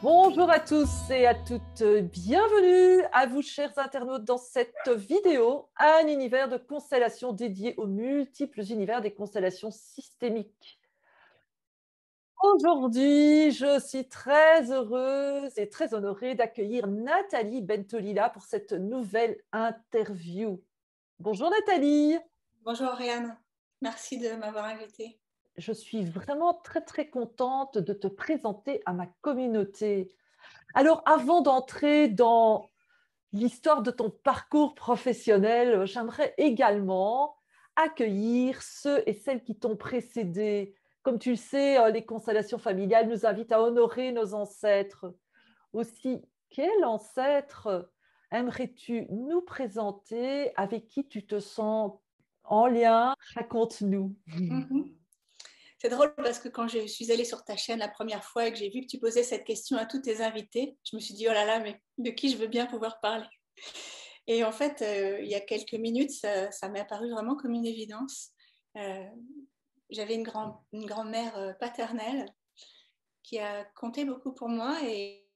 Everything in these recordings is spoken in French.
Bonjour à tous et à toutes, bienvenue à vous chers internautes dans cette vidéo, un univers de constellations dédié aux multiples univers des constellations systémiques. Aujourd'hui, je suis très heureuse et très honorée d'accueillir Nathalie Bentolila pour cette nouvelle interview. Bonjour Nathalie. Bonjour Ariane, merci de m'avoir invitée. Je suis vraiment très contente de te présenter à ma communauté. Alors, avant d'entrer dans l'histoire de ton parcours professionnel, j'aimerais également accueillir ceux et celles qui t'ont précédé. Comme tu le sais, les constellations familiales nous invitent à honorer nos ancêtres. Aussi, quel ancêtre aimerais-tu nous présenter, avec qui tu te sens en lien? Raconte-nous. Mhm. C'est drôle parce que quand je suis allée sur ta chaîne la première fois et que j'ai vu que tu posais cette question à tous tes invités, je me suis dit, oh là là, mais de qui je veux bien pouvoir parler? Et en fait, il y a quelques minutes, ça m'est apparu vraiment comme une évidence. Euh, J'avais une grand-mère paternelle qui a compté beaucoup pour moi et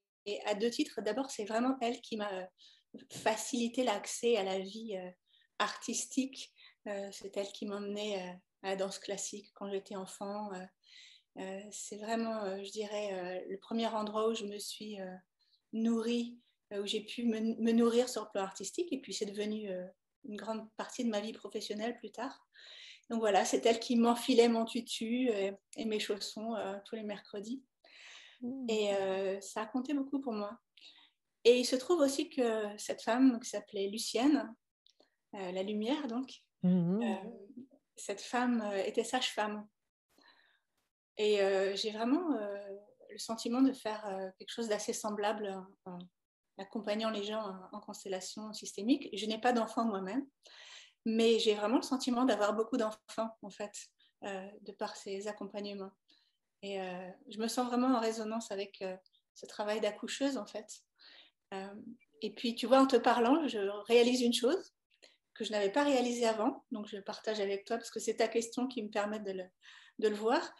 à deux titres. D'abord, c'est vraiment elle qui m'a facilité l'accès à la vie artistique. C'est elle qui m'emmenait à la danse classique quand j'étais enfant. C'est vraiment, je dirais, le premier endroit où je me suis nourrie, où j'ai pu me nourrir sur le plan artistique. Et puis, c'est devenu une grande partie de ma vie professionnelle plus tard. Donc voilà, c'est elle qui m'enfilait mon tutu et mes chaussons tous les mercredis. Et ça a compté beaucoup pour moi. Et il se trouve aussi que cette femme qui s'appelait Lucienne, la lumière donc, Mhm. cette femme était sage-femme. Et j'ai vraiment le sentiment de faire quelque chose d'assez semblable en accompagnant les gens en constellation systémique. Je n'ai pas d'enfants moi-même, mais j'ai vraiment le sentiment d'avoir beaucoup d'enfants, en fait, de par ces accompagnements. Et je me sens vraiment en résonance avec ce travail d'accoucheuse, en fait. Euh, et puis, tu vois, en te parlant, je réalise une chose que je n'avais pas réalisée avant. Donc, je partage avec toi parce que c'est ta question qui me permet de le voir.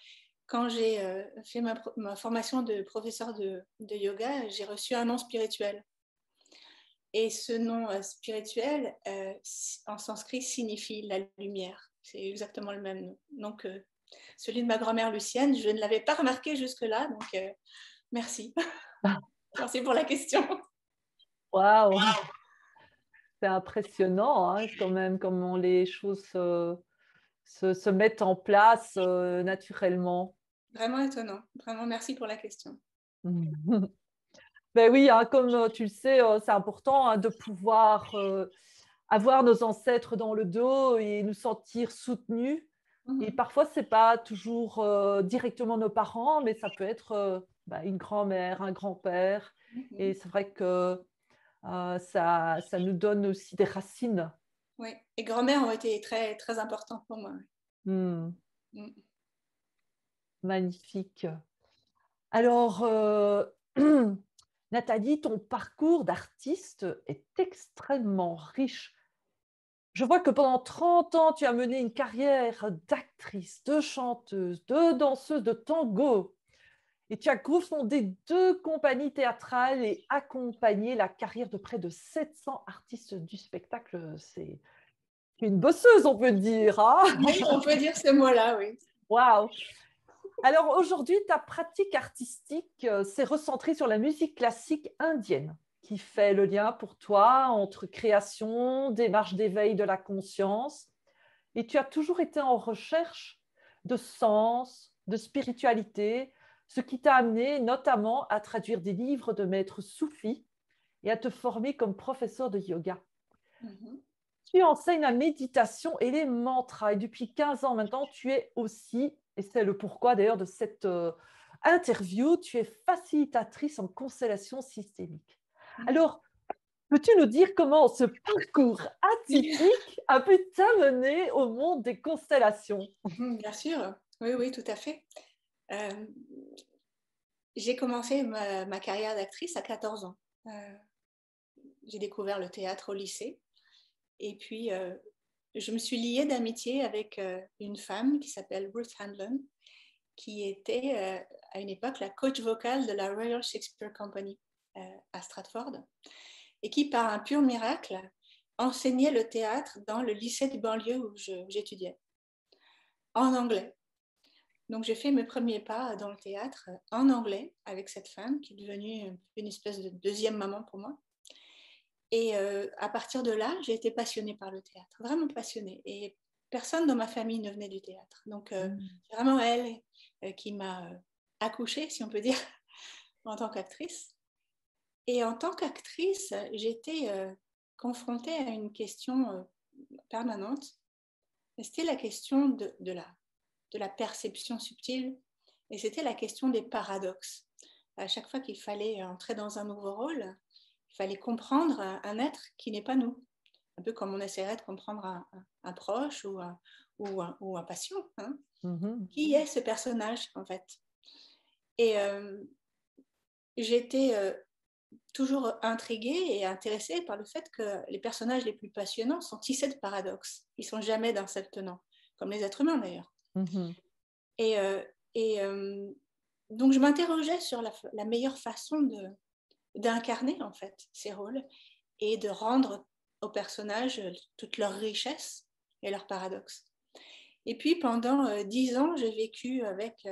Quand j'ai fait ma formation de professeur de yoga, j'ai reçu un nom spirituel. Et ce nom spirituel, en sanskrit, signifie la lumière. C'est exactement le même nom que celui de ma grand-mère Lucienne. Je ne l'avais pas remarqué jusque-là, donc merci. Merci pour la question. Waouh, c'est impressionnant hein, quand même comment les choses se mettent en place naturellement. Vraiment étonnant. Vraiment merci pour la question. Ben oui, hein, comme tu le sais, c'est important hein, de pouvoir avoir nos ancêtres dans le dos et nous sentir soutenus. Et Mhm. parfois, c'est pas toujours directement nos parents, mais ça peut être ben, une grand-mère, un grand-père. Et Mhm. c'est vrai que ça nous donne aussi des racines. Oui. Et grand-mère ont été très importantes pour moi. Hmm, Mhm. magnifique. Alors, Nathalie, ton parcours d'artiste est extrêmement riche. Je vois que pendant 30 ans, tu as mené une carrière d'actrice, de chanteuse, de danseuse de tango. Et tu as cofondé 2 compagnies théâtrales et accompagné la carrière de près de 700 artistes du spectacle. C'est une bosseuse, on peut dire. Hein. Oui, on peut dire ce mot-là, oui. Waouh! Alors aujourd'hui, ta pratique artistique s'est recentrée sur la musique classique indienne, qui fait le lien pour toi entre création, démarche d'éveil de la conscience. Et tu as toujours été en recherche de sens, de spiritualité, ce qui t'a amené notamment à traduire des livres de maîtres soufis et à te former comme professeur de yoga. Mhm. Tu enseignes la méditation et les mantras. Et depuis 15 ans maintenant, tu es aussi, et c'est le pourquoi d'ailleurs de cette interview, tu es facilitatrice en constellation systémique. Alors, peux-tu nous dire comment ce parcours atypique a pu t'amener au monde des constellations? Bien sûr, oui, oui, tout à fait. Euh, j'ai commencé ma carrière d'actrice à 14 ans. Euh, j'ai découvert le théâtre au lycée et puis je me suis liée d'amitié avec une femme qui s'appelle Ruth Handlon, qui était à une époque la coach vocale de la Royal Shakespeare Company à Stratford, et qui, par un pur miracle, enseignait le théâtre dans le lycée de banlieue où j'étudiais, en anglais. Donc, j'ai fait mes premiers pas dans le théâtre en anglais avec cette femme qui est devenue une espèce de deuxième maman pour moi. Et à partir de là, j'ai été passionnée par le théâtre, vraiment passionnée. Et personne dans ma famille ne venait du théâtre. Donc, c'est vraiment elle qui m'a accouchée, si on peut dire, en tant qu'actrice. Et en tant qu'actrice, j'ai été confrontée à une question permanente. C'était la question de la perception subtile, et c'était la question des paradoxes. À chaque fois qu'il fallait entrer dans un nouveau rôle, il fallait comprendre un être qui n'est pas nous. Un peu comme on essaierait de comprendre un proche ou un patient. Hein. Qui est ce personnage, en fait? Et j'étais toujours intriguée et intéressée par le fait que les personnages les plus passionnants sont tissés de paradoxes. Ils ne sont jamais d'un seul tenant, comme les êtres humains d'ailleurs. Et donc, je m'interrogeais sur la meilleure façon d'incarner en fait ces rôles et de rendre aux personnages toute leur richesse et leurs paradoxes. Et puis pendant 10 ans, j'ai vécu avec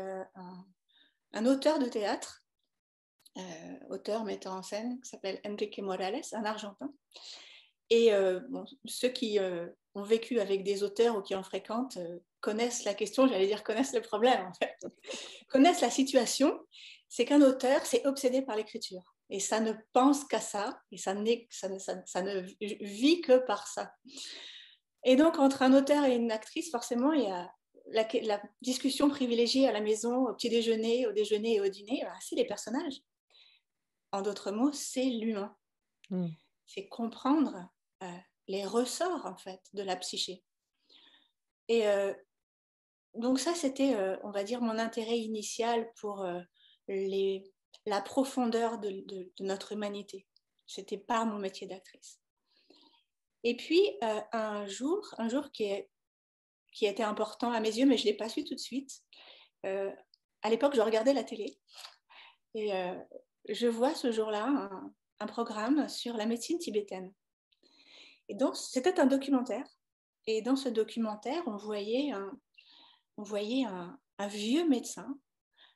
un auteur de théâtre, auteur metteur en scène, qui s'appelle Enrique Morales, un Argentin. Et bon, ceux qui ont vécu avec des auteurs ou qui en fréquentent connaissent la question, j'allais dire connaissent le problème en fait, connaissent la situation. C'est qu'un auteur, c'est obsédé par l'écriture. Et ça ne pense qu'à ça, et ça ne vit que par ça. Et donc, entre un auteur et une actrice, forcément, il y a la discussion privilégiée à la maison, au petit déjeuner, au déjeuner et au dîner, c'est les personnages. En d'autres mots, c'est l'humain. C'est comprendre les ressorts, en fait, de la psyché. Et donc ça, c'était, on va dire, mon intérêt initial pour la profondeur de notre humanité. C'était par mon métier d'actrice. Et puis, un jour qui a été important à mes yeux, mais je ne l'ai pas su tout de suite. À l'époque, je regardais la télé et je vois ce jour-là un programme sur la médecine tibétaine. Et donc, c'était un documentaire. Et dans ce documentaire, on voyait un vieux médecin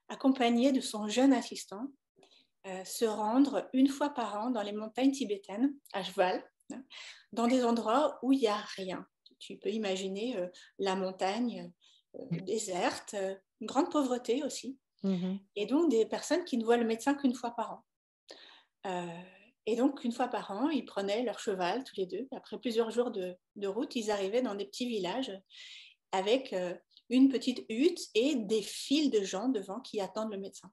accompagné de son jeune assistant se rendre une fois par an dans les montagnes tibétaines, à cheval, dans des endroits où il n'y a rien. Tu peux imaginer la montagne déserte, une grande pauvreté aussi, et donc des personnes qui ne voient le médecin qu'une fois par an. Et donc, une fois par an, ils prenaient leur cheval tous les deux. Après plusieurs jours de route, ils arrivaient dans des petits villages avec une petite hutte et des files de gens devant qui attendent le médecin.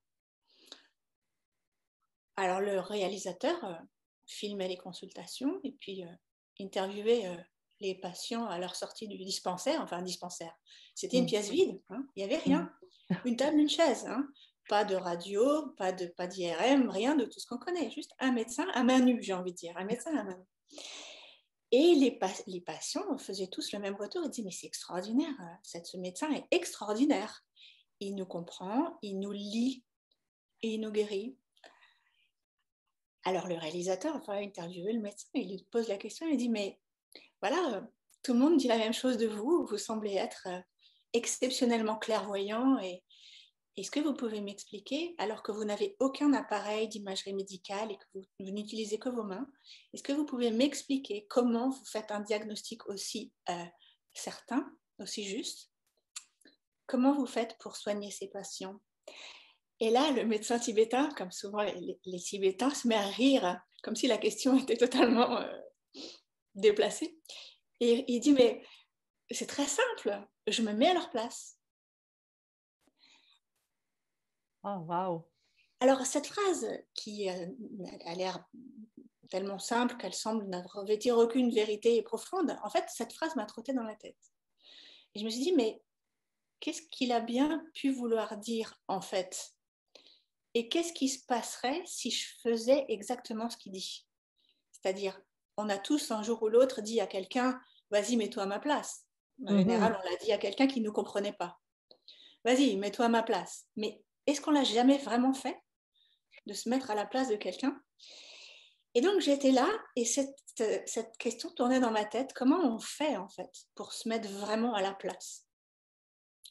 Alors, le réalisateur filmait les consultations et puis interviewait les patients à leur sortie du dispensaire. Enfin, un dispensaire. C'était une pièce vide, hein, il n'y avait rien. Une table, une chaise. Hein. Pas de radio, pas d'IRM, rien de tout ce qu'on connaît. Juste un médecin à main nue, j'ai envie de dire. Un médecin à main nue. Et les patients faisaient tous le même retour. Ils disaient, mais c'est extraordinaire, ce médecin est extraordinaire. Il nous comprend, il nous lit et il nous guérit. Alors le réalisateur va interviewer le médecin, il lui pose la question, il dit, mais voilà, tout le monde dit la même chose de vous, vous semblez être exceptionnellement clairvoyant, et est-ce que vous pouvez m'expliquer, alors que vous n'avez aucun appareil d'imagerie médicale et que vous n'utilisez que vos mains, est-ce que vous pouvez m'expliquer comment vous faites un diagnostic aussi certain, aussi juste? Comment vous faites pour soigner ces patients? Et là, le médecin tibétain, comme souvent les Tibétains, se met à rire, comme si la question était totalement déplacée. Et il dit, mais c'est très simple, je me mets à leur place. Oh, waouh! Alors, cette phrase qui a l'air tellement simple qu'elle semble ne revêtir aucune vérité profonde, en fait, cette phrase m'a trotté dans la tête. Et je me suis dit, mais qu'est-ce qu'il a bien pu vouloir dire, en fait? Et qu'est-ce qui se passerait si je faisais exactement ce qu'il dit? C'est-à-dire, on a tous un jour ou l'autre dit à quelqu'un, vas-y, mets-toi à ma place. En général, on l'a dit à quelqu'un qui ne nous comprenait pas. Vas-y, mets-toi à ma place. Mais est-ce qu'on l'a jamais vraiment fait, de se mettre à la place de quelqu'un? Et donc j'étais là et cette question tournait dans ma tête. Comment on fait en fait pour se mettre vraiment à la place?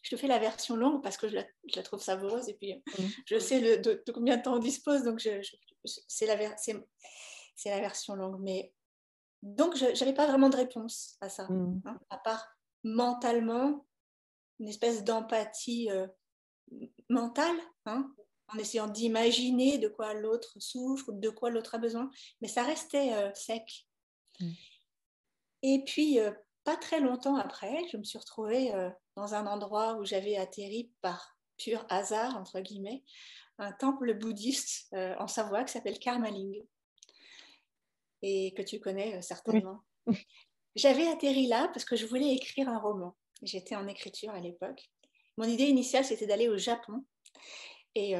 Je te fais la version longue parce que je la trouve savoureuse et puis je sais de combien de temps on dispose, donc c'est la version longue. Mais donc je n'avais pas vraiment de réponse à ça, hein, à part mentalement une espèce d'empathie mentale, hein, en essayant d'imaginer de quoi l'autre souffre, de quoi l'autre a besoin, mais ça restait sec. Et puis, pas très longtemps après, je me suis retrouvée dans un endroit où j'avais atterri par pur hasard, entre guillemets, un temple bouddhiste en Savoie qui s'appelle Karmaling, et que tu connais certainement. Oui. J'avais atterri là parce que je voulais écrire un roman. J'étais en écriture à l'époque. Mon idée initiale, c'était d'aller au Japon. Et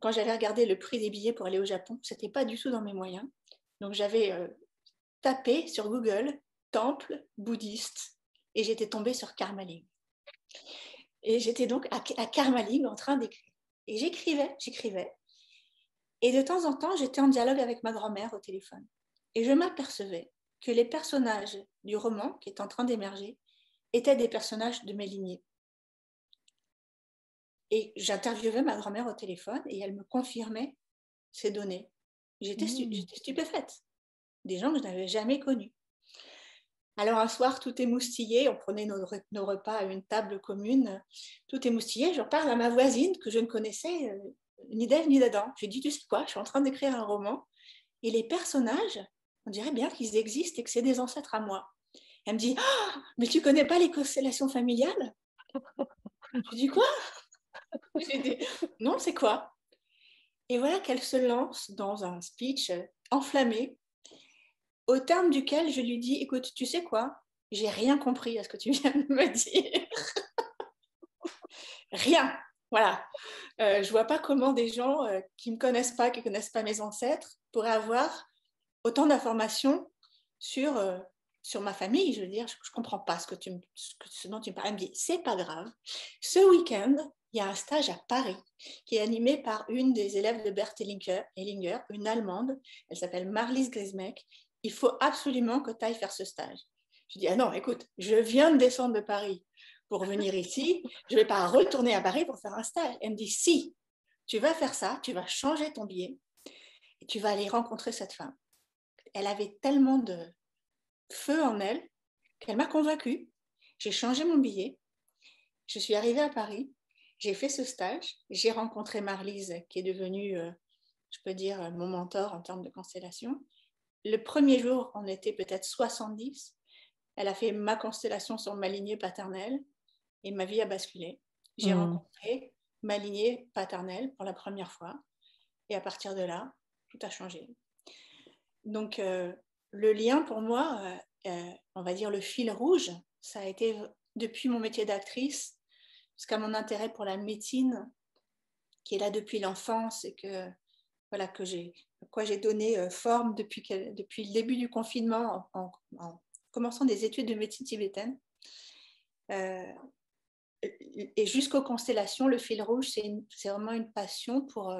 quand j'avais regardé le prix des billets pour aller au Japon, ce n'était pas du tout dans mes moyens. Donc j'avais tapé sur Google temple bouddhiste et j'étais tombée sur Karmaling. Et j'étais donc à Karmaling en train d'écrire. Et j'écrivais. Et de temps en temps, j'étais en dialogue avec ma grand-mère au téléphone. Et je m'apercevais que les personnages du roman qui est en train d'émerger étaient des personnages de mes lignées. Et j'interviewais ma grand-mère au téléphone et elle me confirmait ces données. J'étais stupéfaite. Des gens que je n'avais jamais connus. Alors un soir, tout émoustillé, on prenait nos repas à une table commune, tout émoustillé, je parle à ma voisine que je ne connaissais ni d'elle ni d'Adam. Je lui dis, tu sais quoi, je suis en train d'écrire un roman et les personnages, on dirait bien qu'ils existent et que c'est des ancêtres à moi. Elle me dit, oh, mais tu connais pas les constellations familiales? Je dis quoi? J'ai dit, non, c'est quoi? Et voilà qu'elle se lance dans un speech enflammé, au terme duquel je lui dis, écoute, tu sais quoi? J'ai rien compris à ce que tu viens de me dire. Rien. Voilà. Je vois pas comment des gens qui me connaissent pas, qui connaissent pas mes ancêtres, pourraient avoir autant d'informations sur ma famille. Je veux dire, je comprends pas ce dont tu me parles. Elle me dit, c'est pas grave. Ce week-end, il y a un stage à Paris qui est animé par une des élèves de Bert Hellinger, une Allemande. Elle s'appelle Marlies Grismeck. Il faut absolument que tu ailles faire ce stage. Je dis, ah non, écoute, je viens de descendre de Paris pour venir ici. Je ne vais pas retourner à Paris pour faire un stage. Elle me dit, si, tu vas faire ça, tu vas changer ton billet et tu vas aller rencontrer cette femme. Elle avait tellement de feu en elle qu'elle m'a convaincue. J'ai changé mon billet. Je suis arrivée à Paris. J'ai fait ce stage. J'ai rencontré Marlise, qui est devenue, je peux dire, mon mentor en termes de constellation. Le premier jour, on était peut-être 70. Elle a fait ma constellation sur ma lignée paternelle et ma vie a basculé. J'ai rencontré ma lignée paternelle pour la première fois et à partir de là, tout a changé. Donc, le lien pour moi, on va dire le fil rouge, ça a été depuis mon métier d'actrice jusqu'à mon intérêt pour la médecine qui est là depuis l'enfance et que j'ai donné forme depuis le début du confinement en commençant des études de médecine tibétaine. Et jusqu'aux constellations, le fil rouge, c'est vraiment une passion pour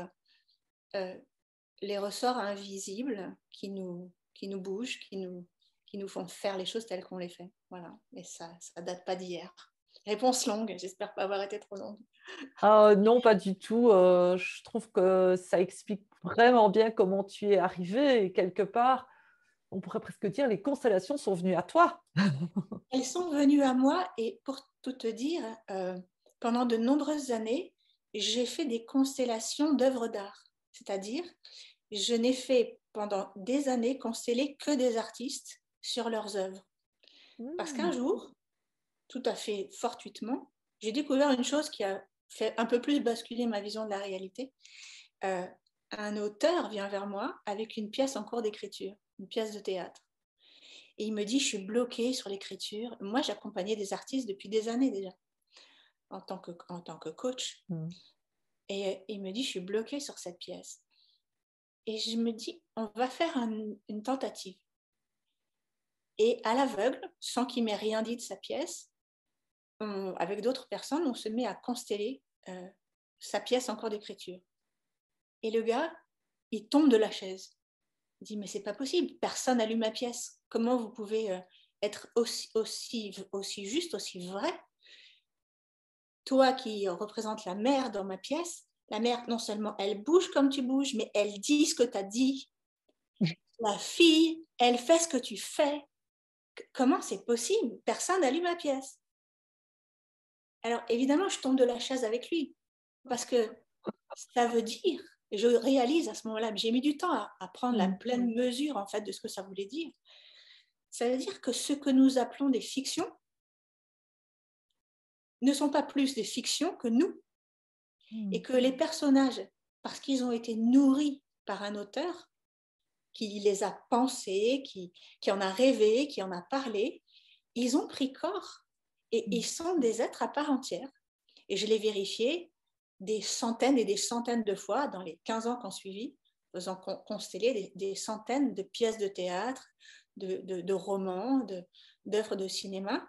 les ressorts invisibles qui nous bougent, qui nous font faire les choses telles qu'on les fait. Voilà. Et ça date pas d'hier. Réponse longue, j'espère pas avoir été trop longue. Non, pas du tout. Je trouve que ça explique vraiment bien comment tu es arrivé et quelque part, on pourrait presque dire les constellations sont venues à toi. Elles sont venues à moi et pour tout te dire, pendant de nombreuses années, j'ai fait des constellations d'œuvres d'art. C'est-à-dire, je n'ai fait pendant des années consteller que des artistes sur leurs œuvres. Parce qu'un jour, tout à fait fortuitement, j'ai découvert une chose qui a fait un peu plus basculer ma vision de la réalité. Un auteur vient vers moi avec une pièce en cours d'écriture, une pièce de théâtre. Et il me dit, je suis bloquée sur l'écriture. Moi, j'accompagnais des artistes depuis des années déjà, en tant que coach. Et il me dit, je suis bloquée sur cette pièce. Et je me dis, on va faire une tentative. Et à l'aveugle, sans qu'il m'ait rien dit de sa pièce, avec d'autres personnes, on se met à consteller sa pièce en cours d'écriture. Et le gars, il tombe de la chaise. Il dit, mais c'est pas possible, personne n'a lu ma pièce. Comment vous pouvez être aussi juste, aussi vrai? Toi qui représentes la mer dans ma pièce, la mer, non seulement elle bouge comme tu bouges, mais elle dit ce que tu as dit. La fille, elle fait ce que tu fais. Comment c'est possible? Personne n'a lu ma pièce. Alors évidemment, je tombe de la chaise avec lui, parce que ça veut dire, je réalise à ce moment-là, mais j'ai mis du temps à prendre la pleine mesure en fait de ce que ça voulait dire. Ça veut dire que ce que nous appelons des fictions ne sont pas plus des fictions que nous, et que les personnages, parce qu'ils ont été nourris par un auteur qui les a pensés, qui en a rêvé, qui en a parlé, ils ont pris corps et ils sont des êtres à part entière. Et je l'ai vérifié des centaines et des centaines de fois dans les 15 ans qui ont suivi, faisant consteller des centaines de pièces de théâtre, de romans, d'œuvres de cinéma.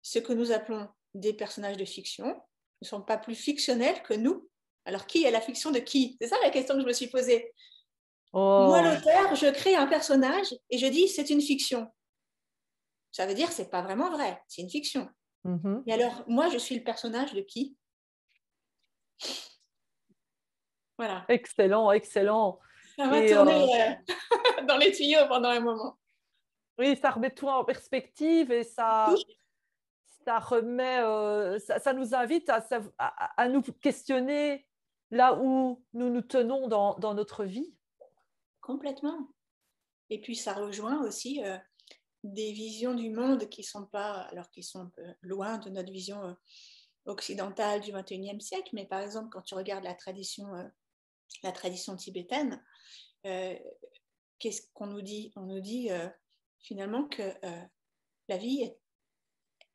Ce que nous appelons des personnages de fiction ne sont pas plus fictionnels que nous. Alors, qui est la fiction de qui? C'est ça la question que je me suis posée. Moi, l'auteur, je crée un personnage et je dis c'est une fiction. Ça veut dire c'est pas vraiment vrai, c'est une fiction. Mais alors, moi, je suis le personnage de qui? Voilà. Excellent, excellent. Ça m'a tourné dans les tuyaux pendant un moment. Oui, ça remet tout en perspective et ça remet, ça nous invite à nous questionner là où nous nous tenons dans notre vie. Complètement. Et puis, ça rejoint aussi des visions du monde qui sont pas, alors qui sont un peu loin de notre vision occidentale du XXIe siècle. Mais par exemple, quand tu regardes la tradition tibétaine, qu'est-ce qu'on nous dit? On nous dit finalement que la vie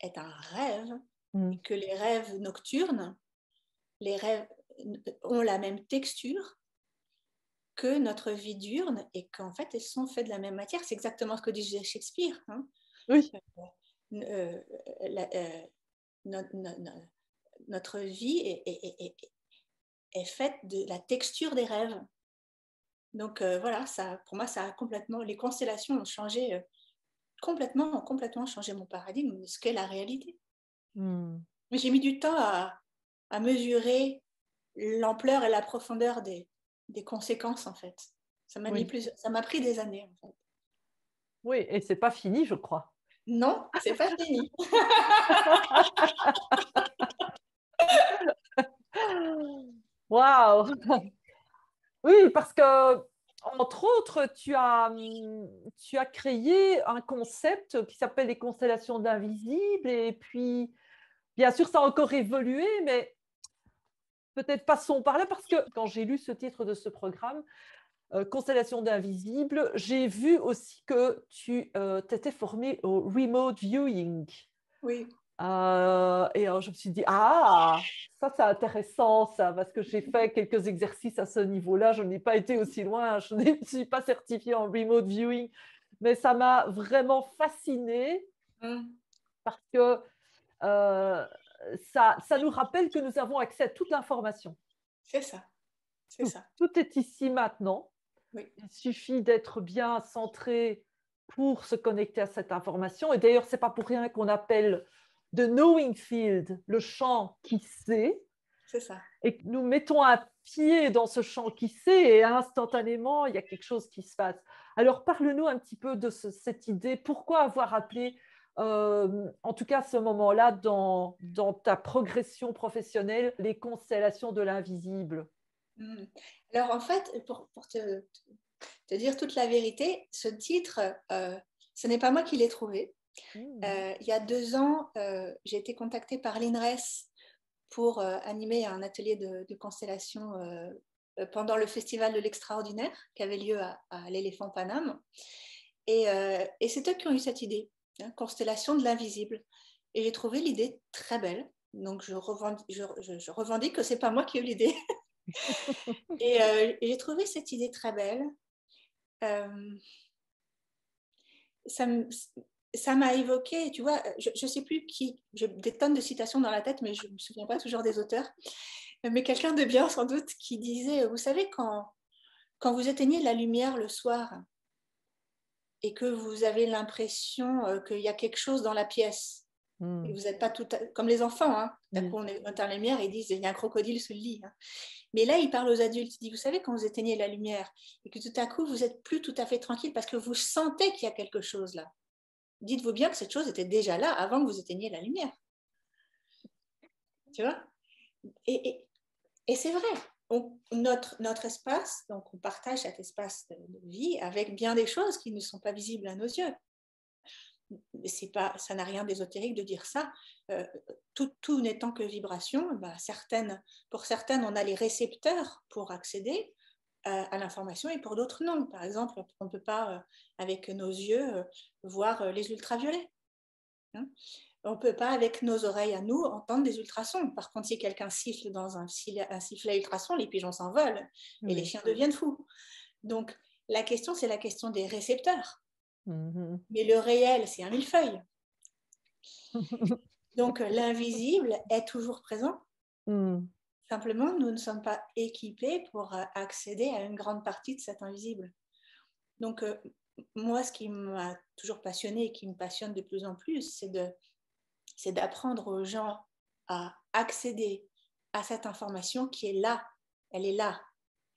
est un rêve, et que les rêves nocturnes, les rêves ont la même texture que notre vie diurne et qu'en fait, elles sont faites de la même matière. C'est exactement ce que disait Shakespeare. Hein. Oui. Notre vie est faite de la texture des rêves. Donc voilà, ça, pour moi, ça a complètement, les constellations ont changé, complètement changé mon paradigme de ce qu'est la réalité. Mais j'ai mis du temps à mesurer l'ampleur et la profondeur des conséquences, en fait. Ça m'a pris des années, en fait. Oui, et c'est pas fini, je crois. Non, c'est pas fini. Waouh! Oui, parce que, entre autres, tu as créé un concept qui s'appelle les constellations de l'invisible. Et puis, bien sûr, ça a encore évolué, mais peut-être passons par là, parce que quand j'ai lu ce titre de ce programme, Constellation d'invisible, j'ai vu aussi que tu t'étais formée au remote viewing. Oui. Et je me suis dit, ah, ça c'est intéressant, ça, parce que j'ai fait quelques exercices à ce niveau-là. Je n'ai pas été aussi loin, je ne suis pas certifiée en remote viewing, mais ça m'a vraiment fascinée parce que ça nous rappelle que nous avons accès à toute l'information. C'est ça. C'est ça. Tout est ici maintenant. Oui. Il suffit d'être bien centré pour se connecter à cette information. Et d'ailleurs, ce n'est pas pour rien qu'on appelle the knowing field le champ qui sait. C'est ça. Et que nous mettons un pied dans ce champ qui sait et instantanément, il y a quelque chose qui se passe. Alors, parle-nous un petit peu de cette idée. Pourquoi avoir appelé, en tout cas à ce moment-là, dans ta progression professionnelle, les constellations de l'invisible? Alors, en fait, pour te dire toute la vérité, ce titre, ce n'est pas moi qui l'ai trouvé. Il y a 2 ans, j'ai été contactée par l'INRES pour animer un atelier de constellation pendant le Festival de l'Extraordinaire qui avait lieu à l'Éléphant Paname. Et c'est eux qui ont eu cette idée, hein, constellation de l'invisible. Et j'ai trouvé l'idée très belle. Donc, je revendique que ce n'est pas moi qui ai eu l'idée. Et j'ai trouvé cette idée très belle. Ça m'a évoqué, tu vois, je ne sais plus qui, j'ai des tonnes de citations dans la tête, mais je ne me souviens pas toujours des auteurs. mais quelqu'un de bien sans doute qui disait, vous savez, quand vous éteignez la lumière le soir et que vous avez l'impression qu'il y a quelque chose dans la pièce, et vous n'êtes pas comme les enfants, hein. D'un coup on éteint la lumière et ils disent il y a un crocodile sous le lit, hein. Mais là il parle aux adultes, il dit vous savez quand vous éteignez la lumière et que tout à coup vous n'êtes plus tout à fait tranquille parce que vous sentez qu'il y a quelque chose là, dites-vous bien que cette chose était déjà là avant que vous éteigniez la lumière, tu vois. Et c'est vrai, notre espace, donc on partage cet espace de vie avec bien des choses qui ne sont pas visibles à nos yeux. Ça n'a rien d'ésotérique de dire ça. Tout n'étant que vibration, pour certaines, on a les récepteurs pour accéder à l'information et pour d'autres, non. Par exemple, on ne peut pas, avec nos yeux, voir les ultraviolets. Hein. On ne peut pas, avec nos oreilles à nous, entendre des ultrasons. Par contre, si quelqu'un siffle dans un sifflet ultrason, les pigeons s'envolent et les chiens deviennent fous. Donc, la question, c'est la question des récepteurs. Mais le réel, c'est un millefeuille. Donc, l'invisible est toujours présent. Simplement, nous ne sommes pas équipés pour accéder à une grande partie de cet invisible. Donc, moi, ce qui m'a toujours passionné et qui me passionne de plus en plus, c'est d'apprendre aux gens à accéder à cette information qui est là. Elle est là.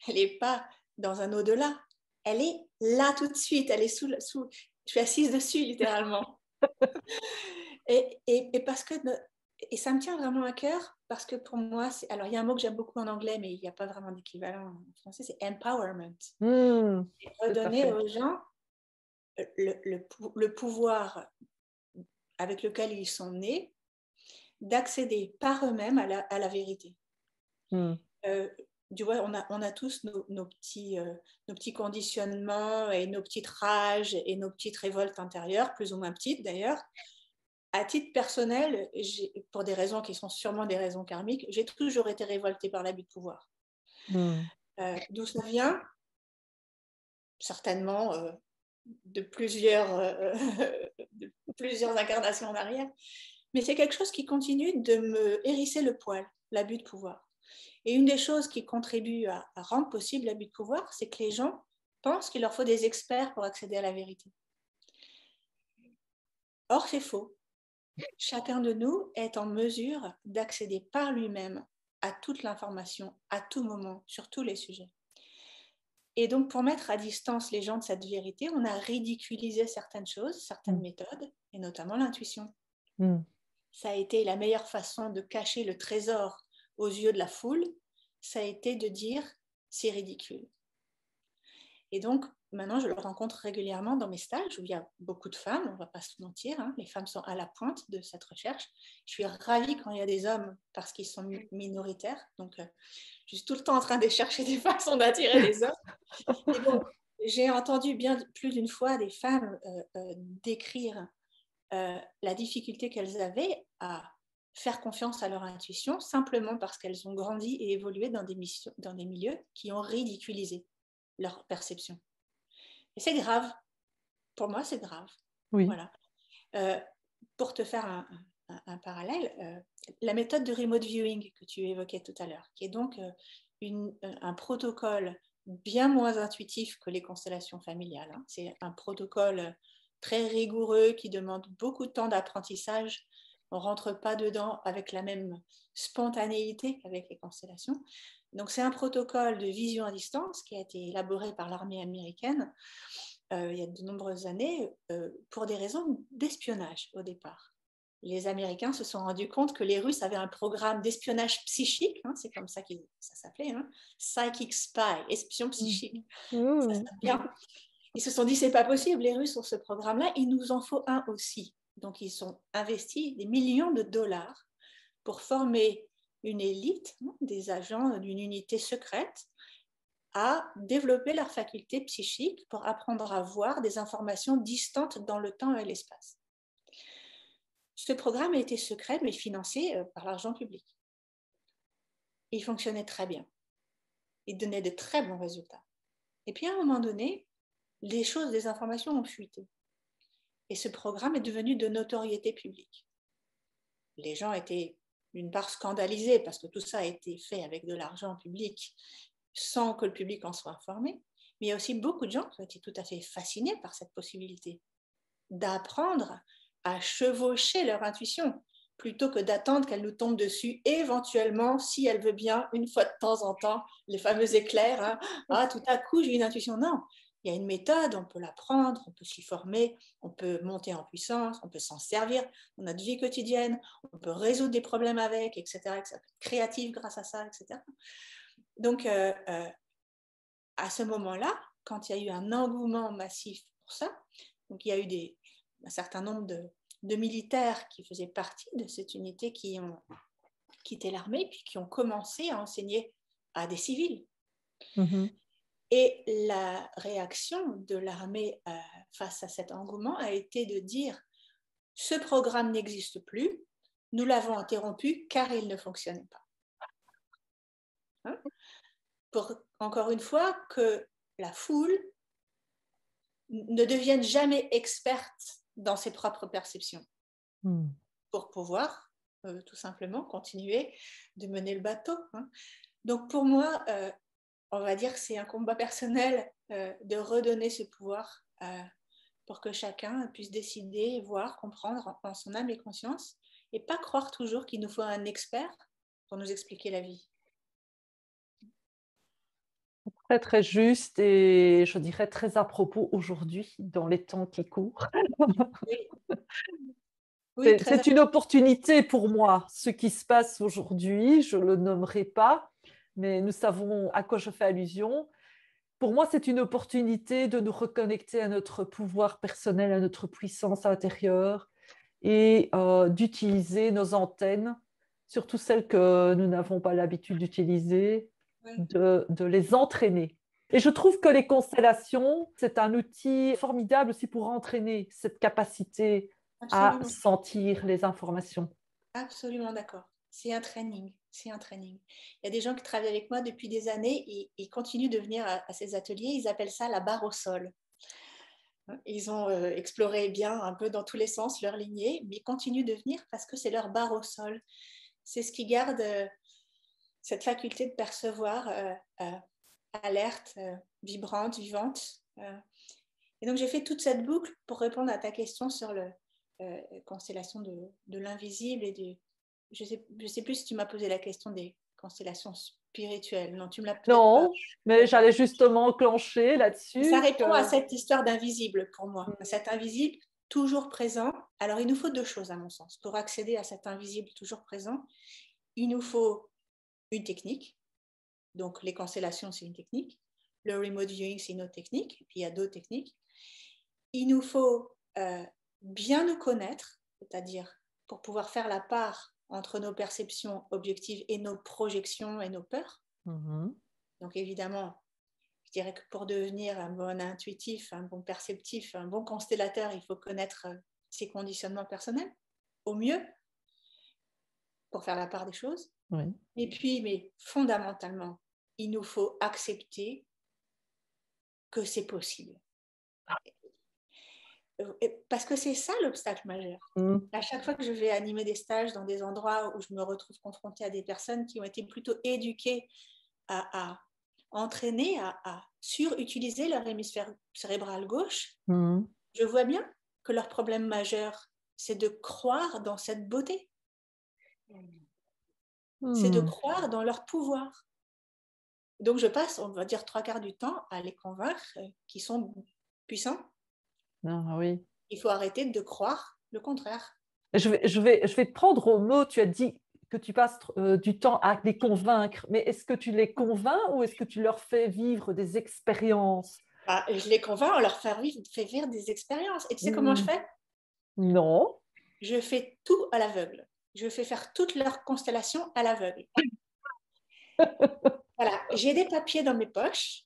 Elle n'est pas dans un au-delà. Elle est là tout de suite. Elle est sous. Je suis assise dessus, littéralement. et parce que... Et ça me tient vraiment à cœur parce que pour moi, alors il y a un mot que j'aime beaucoup en anglais, mais il n'y a pas vraiment d'équivalent en français, c'est empowerment. Redonner aux gens le pouvoir avec lequel ils sont nés d'accéder par eux-mêmes à la vérité. Tu vois, on a tous nos petits conditionnements et nos petites rages et nos petites révoltes intérieures, plus ou moins petites d'ailleurs. À titre personnel, pour des raisons qui sont sûrement des raisons karmiques, j'ai toujours été révoltée par l'abus de pouvoir. D'où ça vient? Certainement de plusieurs incarnations en arrière. Mais c'est quelque chose qui continue de me hérisser le poil, l'abus de pouvoir. Et une des choses qui contribue à rendre possible l'abus de pouvoir, c'est que les gens pensent qu'il leur faut des experts pour accéder à la vérité. Or, c'est faux. Chacun de nous est en mesure d'accéder par lui-même à toute l'information, à tout moment, sur tous les sujets. Et donc, pour mettre à distance les gens de cette vérité, on a ridiculisé certaines choses, certaines méthodes, et notamment l'intuition. Ça a été la meilleure façon de cacher le trésor aux yeux de la foule, ça a été de dire c'est ridicule. Et donc, maintenant, je le rencontre régulièrement dans mes stages où il y a beaucoup de femmes, on ne va pas se mentir, hein, les femmes sont à la pointe de cette recherche. Je suis ravie quand il y a des hommes parce qu'ils sont minoritaires, donc je suis tout le temps en train de chercher des façons d'attirer les hommes. Et donc, j'ai entendu bien plus d'une fois des femmes décrire la difficulté qu'elles avaient à faire confiance à leur intuition simplement parce qu'elles ont grandi et évolué dans des milieux qui ont ridiculisé leur perception. Et c'est grave. Pour moi, c'est grave. Oui. Voilà. Pour te faire un parallèle, la méthode de remote viewing que tu évoquais tout à l'heure, qui est donc un protocole bien moins intuitif que les constellations familiales. Hein. C'est un protocole très rigoureux qui demande beaucoup de temps d'apprentissage. On ne rentre pas dedans avec la même spontanéité qu'avec les constellations. Donc, c'est un protocole de vision à distance qui a été élaboré par l'armée américaine il y a de nombreuses années pour des raisons d'espionnage au départ. Les Américains se sont rendus compte que les Russes avaient un programme d'espionnage psychique, hein, c'est comme ça que ça s'appelait, hein, Psychic Spy, espion psychique. Ça sonne bien. Ils se sont dit, c'est pas possible, les Russes ont ce programme-là, il nous en faut un aussi. Donc, ils ont investi des millions de dollars pour former une élite, hein, des agents d'une unité secrète, à développer leur faculté psychique pour apprendre à voir des informations distantes dans le temps et l'espace. Ce programme était secret, mais financé par l'argent public. Il fonctionnait très bien. Il donnait de très bons résultats. Et puis, à un moment donné, des informations ont fuité. Et ce programme est devenu de notoriété publique. Les gens étaient d'une part scandalisés parce que tout ça a été fait avec de l'argent public sans que le public en soit informé. Mais il y a aussi beaucoup de gens qui ont été tout à fait fascinés par cette possibilité d'apprendre à chevaucher leur intuition plutôt que d'attendre qu'elle nous tombe dessus, éventuellement, si elle veut bien, une fois de temps en temps, les fameux éclairs. Hein. Ah, tout à coup, j'ai une intuition. Non, il y a une méthode, on peut l'apprendre, on peut s'y former, on peut monter en puissance, on peut s'en servir dans notre vie quotidienne, on peut résoudre des problèmes avec, etc. etc. Créatif grâce à ça, etc. Donc, à ce moment-là, quand il y a eu un engouement massif pour ça, donc il y a eu un certain nombre de militaires qui faisaient partie de cette unité qui ont quitté l'armée puis qui ont commencé à enseigner à des civils. Mhm. Et la réaction de l'armée face à cet engouement a été de dire ce programme n'existe plus, nous l'avons interrompu car il ne fonctionnait pas. Hein? Pour, encore une fois, que la foule ne devienne jamais experte dans ses propres perceptions pour pouvoir tout simplement continuer de mener le bateau. Hein. Donc pour moi, on va dire que c'est un combat personnel de redonner ce pouvoir pour que chacun puisse décider, voir, comprendre en son âme et conscience et pas croire toujours qu'il nous faut un expert pour nous expliquer la vie. Très, très juste et je dirais très à propos aujourd'hui, dans les temps qui courent. Oui, oui, très C'est une opportunité pour moi. Ce qui se passe aujourd'hui, je ne le nommerai pas, mais nous savons à quoi je fais allusion. Pour moi, c'est une opportunité de nous reconnecter à notre pouvoir personnel, à notre puissance intérieure et d'utiliser nos antennes, surtout celles que nous n'avons pas l'habitude d'utiliser, de les entraîner. Et je trouve que les constellations, c'est un outil formidable aussi pour entraîner cette capacité à Absolument. sentir les informations. Absolument d'accord. C'est un training. C'est un training. Il y a des gens qui travaillent avec moi depuis des années et ils continuent de venir à ces ateliers. Ils appellent ça la barre au sol. Ils ont exploré bien un peu dans tous les sens leur lignée, mais ils continuent de venir parce que c'est leur barre au sol. C'est ce qui garde cette faculté de percevoir alerte, vibrante, vivante. Et donc j'ai fait toute cette boucle pour répondre à ta question sur la constellation de l'invisible et du... Je sais plus si tu m'as posé la question des constellations spirituelles. Non, tu me l'as peut-être pas. Non, mais j'allais justement enclencher Ça là-dessus répond à que cette histoire d'invisible pour moi, à cet invisible toujours présent. Alors il nous faut deux choses à mon sens. Pour accéder à cet invisible toujours présent, il nous faut une technique. Donc les constellations, c'est une technique. Le remote viewing, c'est une autre technique. Et puis il y a d'autres techniques. Il nous faut bien nous connaître, c'est-à-dire pour pouvoir faire la part entre nos perceptions objectives et nos projections et nos peurs. Donc évidemment, je dirais que pour devenir un bon intuitif, un bon perceptif, un bon constellateur, il faut connaître ses conditionnements personnels au mieux pour faire la part des choses. Oui. Et puis, mais fondamentalement, il nous faut accepter que c'est possible. Parce que c'est ça l'obstacle majeur. À chaque fois que je vais animer des stages dans des endroits où je me retrouve confrontée à des personnes qui ont été plutôt éduquées à entraîner, à surutiliser leur hémisphère cérébral gauche, je vois bien que leur problème majeur, c'est de croire dans cette beauté. C'est de croire dans leur pouvoir. Donc je passe, on va dire, 3/4 du temps à les convaincre qu'ils sont puissants. Ah, oui. Il faut arrêter de croire le contraire. Je vais te prendre au mot. Tu as dit que tu passes du temps à les convaincre, mais est-ce que tu les convaincs ou est-ce que tu leur fais vivre des expériences? Je les convainc, on leur fait vivre des expériences. Et tu sais comment je fais? Non. Je fais tout à l'aveugle. Je fais faire toutes leurs constellations à l'aveugle. Voilà, j'ai des papiers dans mes poches.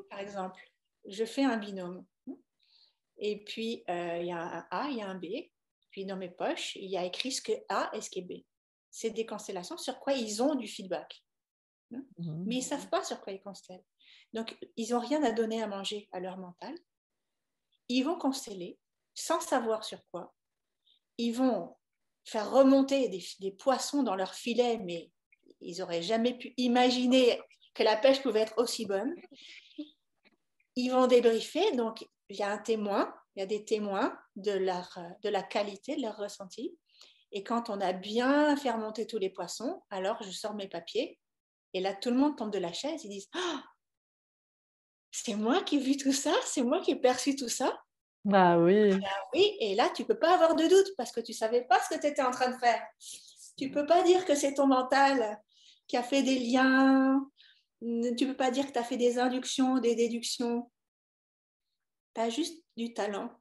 Par exemple, je fais un binôme. Et puis, il y a un A, il y a un B. Puis, dans mes poches, il y a écrit ce que A et ce qui est B. C'est des constellations sur quoi ils ont du feedback. Mais ils ne savent pas sur quoi ils constellent. Donc, ils n'ont rien à donner à manger à leur mental. Ils vont consteller sans savoir sur quoi. Ils vont faire remonter des poissons dans leur filet, mais ils n'auraient jamais pu imaginer que la pêche pouvait être aussi bonne. Ils vont débriefer, donc il y a des témoins de la qualité de leur ressenti. Et quand on a bien fait remonter tous les poissons, alors je sors mes papiers. Et là, tout le monde tombe de la chaise. Ils disent oh, c'est moi qui ai vu tout ça, c'est moi qui ai perçu tout ça. Ah oui. Ah oui, et là, tu ne peux pas avoir de doute parce que tu ne savais pas ce que tu étais en train de faire. Tu ne peux pas dire que c'est ton mental qui a fait des liens. Tu ne peux pas dire que tu as fait des inductions, des déductions. Tu as juste du talent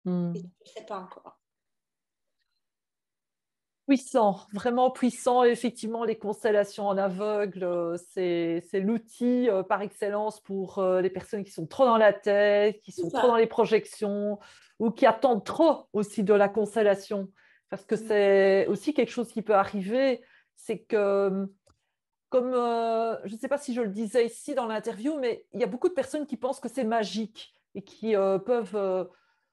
et tu ne le sais pas encore. Puissant, vraiment puissant. Effectivement, les constellations en aveugle, c'est l'outil par excellence pour les personnes qui sont trop dans la tête, qui sont trop dans les projections ou qui attendent trop aussi de la constellation. Parce que c'est aussi quelque chose qui peut arriver, c'est que, comme je ne sais pas si je le disais ici dans l'interview, mais il y a beaucoup de personnes qui pensent que c'est magique et qui peuvent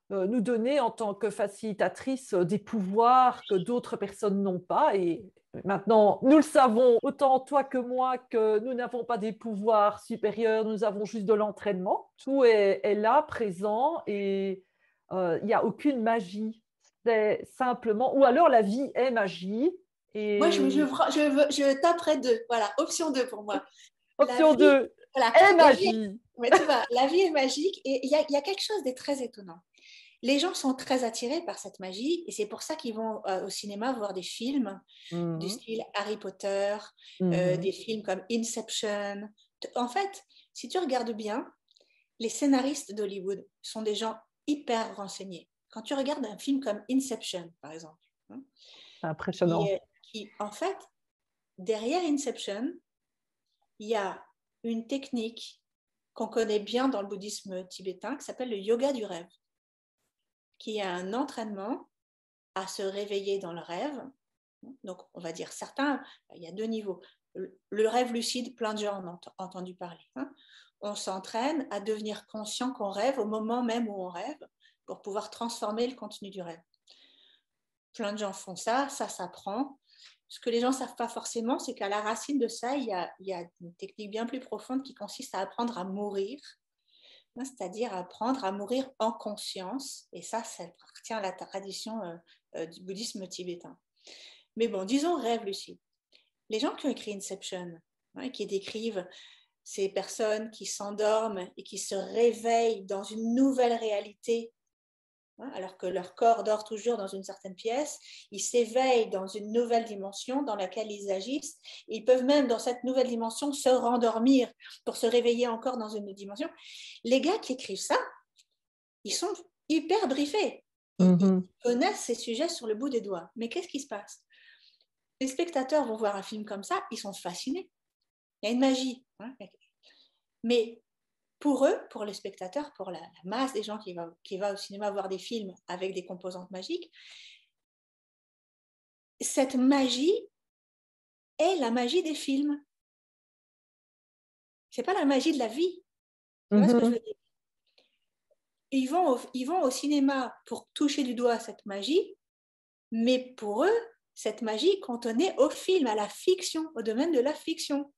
nous donner en tant que facilitatrice des pouvoirs que d'autres personnes n'ont pas. Et maintenant, nous le savons, autant toi que moi, que nous n'avons pas des pouvoirs supérieurs, nous avons juste de l'entraînement. Tout est là, présent, et il n'y a aucune magie. C'est simplement, ou alors la vie est magie. Et... Moi, je taperais 2. Voilà, option 2 pour moi. Option 2, voilà, est magie. Mais tu vois, la vie est magique et il y a quelque chose de très étonnant. Les gens sont très attirés par cette magie et c'est pour ça qu'ils vont au cinéma voir des films du style Harry Potter, des films comme Inception. En fait, si tu regardes bien, les scénaristes d'Hollywood sont des gens hyper renseignés. Quand tu regardes un film comme Inception, par exemple, impressionnant. Qui, en fait, derrière Inception, il y a une technique qu'on connaît bien dans le bouddhisme tibétain qui s'appelle le yoga du rêve, qui est un entraînement à se réveiller dans le rêve. Donc, on va dire certains, il y a 2 niveaux. Le rêve lucide, plein de gens en ont entendu parler. On s'entraîne à devenir conscient qu'on rêve au moment même où on rêve pour pouvoir transformer le contenu du rêve. Plein de gens font ça, ça s'apprend. Ce que les gens ne savent pas forcément, c'est qu'à la racine de ça, il y a une technique bien plus profonde qui consiste à apprendre à mourir, c'est-à-dire apprendre à mourir en conscience. Et ça appartient à la tradition du bouddhisme tibétain. Mais bon, disons rêve lucide. Les gens qui ont écrit Inception, qui décrivent ces personnes qui s'endorment et qui se réveillent dans une nouvelle réalité, alors que leur corps dort toujours dans une certaine pièce, ils s'éveillent dans une nouvelle dimension dans laquelle ils agissent. Ils peuvent même, dans cette nouvelle dimension, se rendormir pour se réveiller encore dans une autre dimension. Les gars qui écrivent ça, ils sont hyper briefés. Ils connaissent ces sujets sur le bout des doigts. Mais qu'est-ce qui se passe? Les spectateurs vont voir un film comme ça, ils sont fascinés. Il y a une magie. Mais pour eux, pour les spectateurs, pour la masse des gens qui va au cinéma voir des films avec des composantes magiques, cette magie est la magie des films. C'est pas la magie de la vie. Tu vois ce que je veux dire? Ils vont au cinéma pour toucher du doigt cette magie, mais pour eux, cette magie contenait au film, à la fiction, au domaine de la fiction.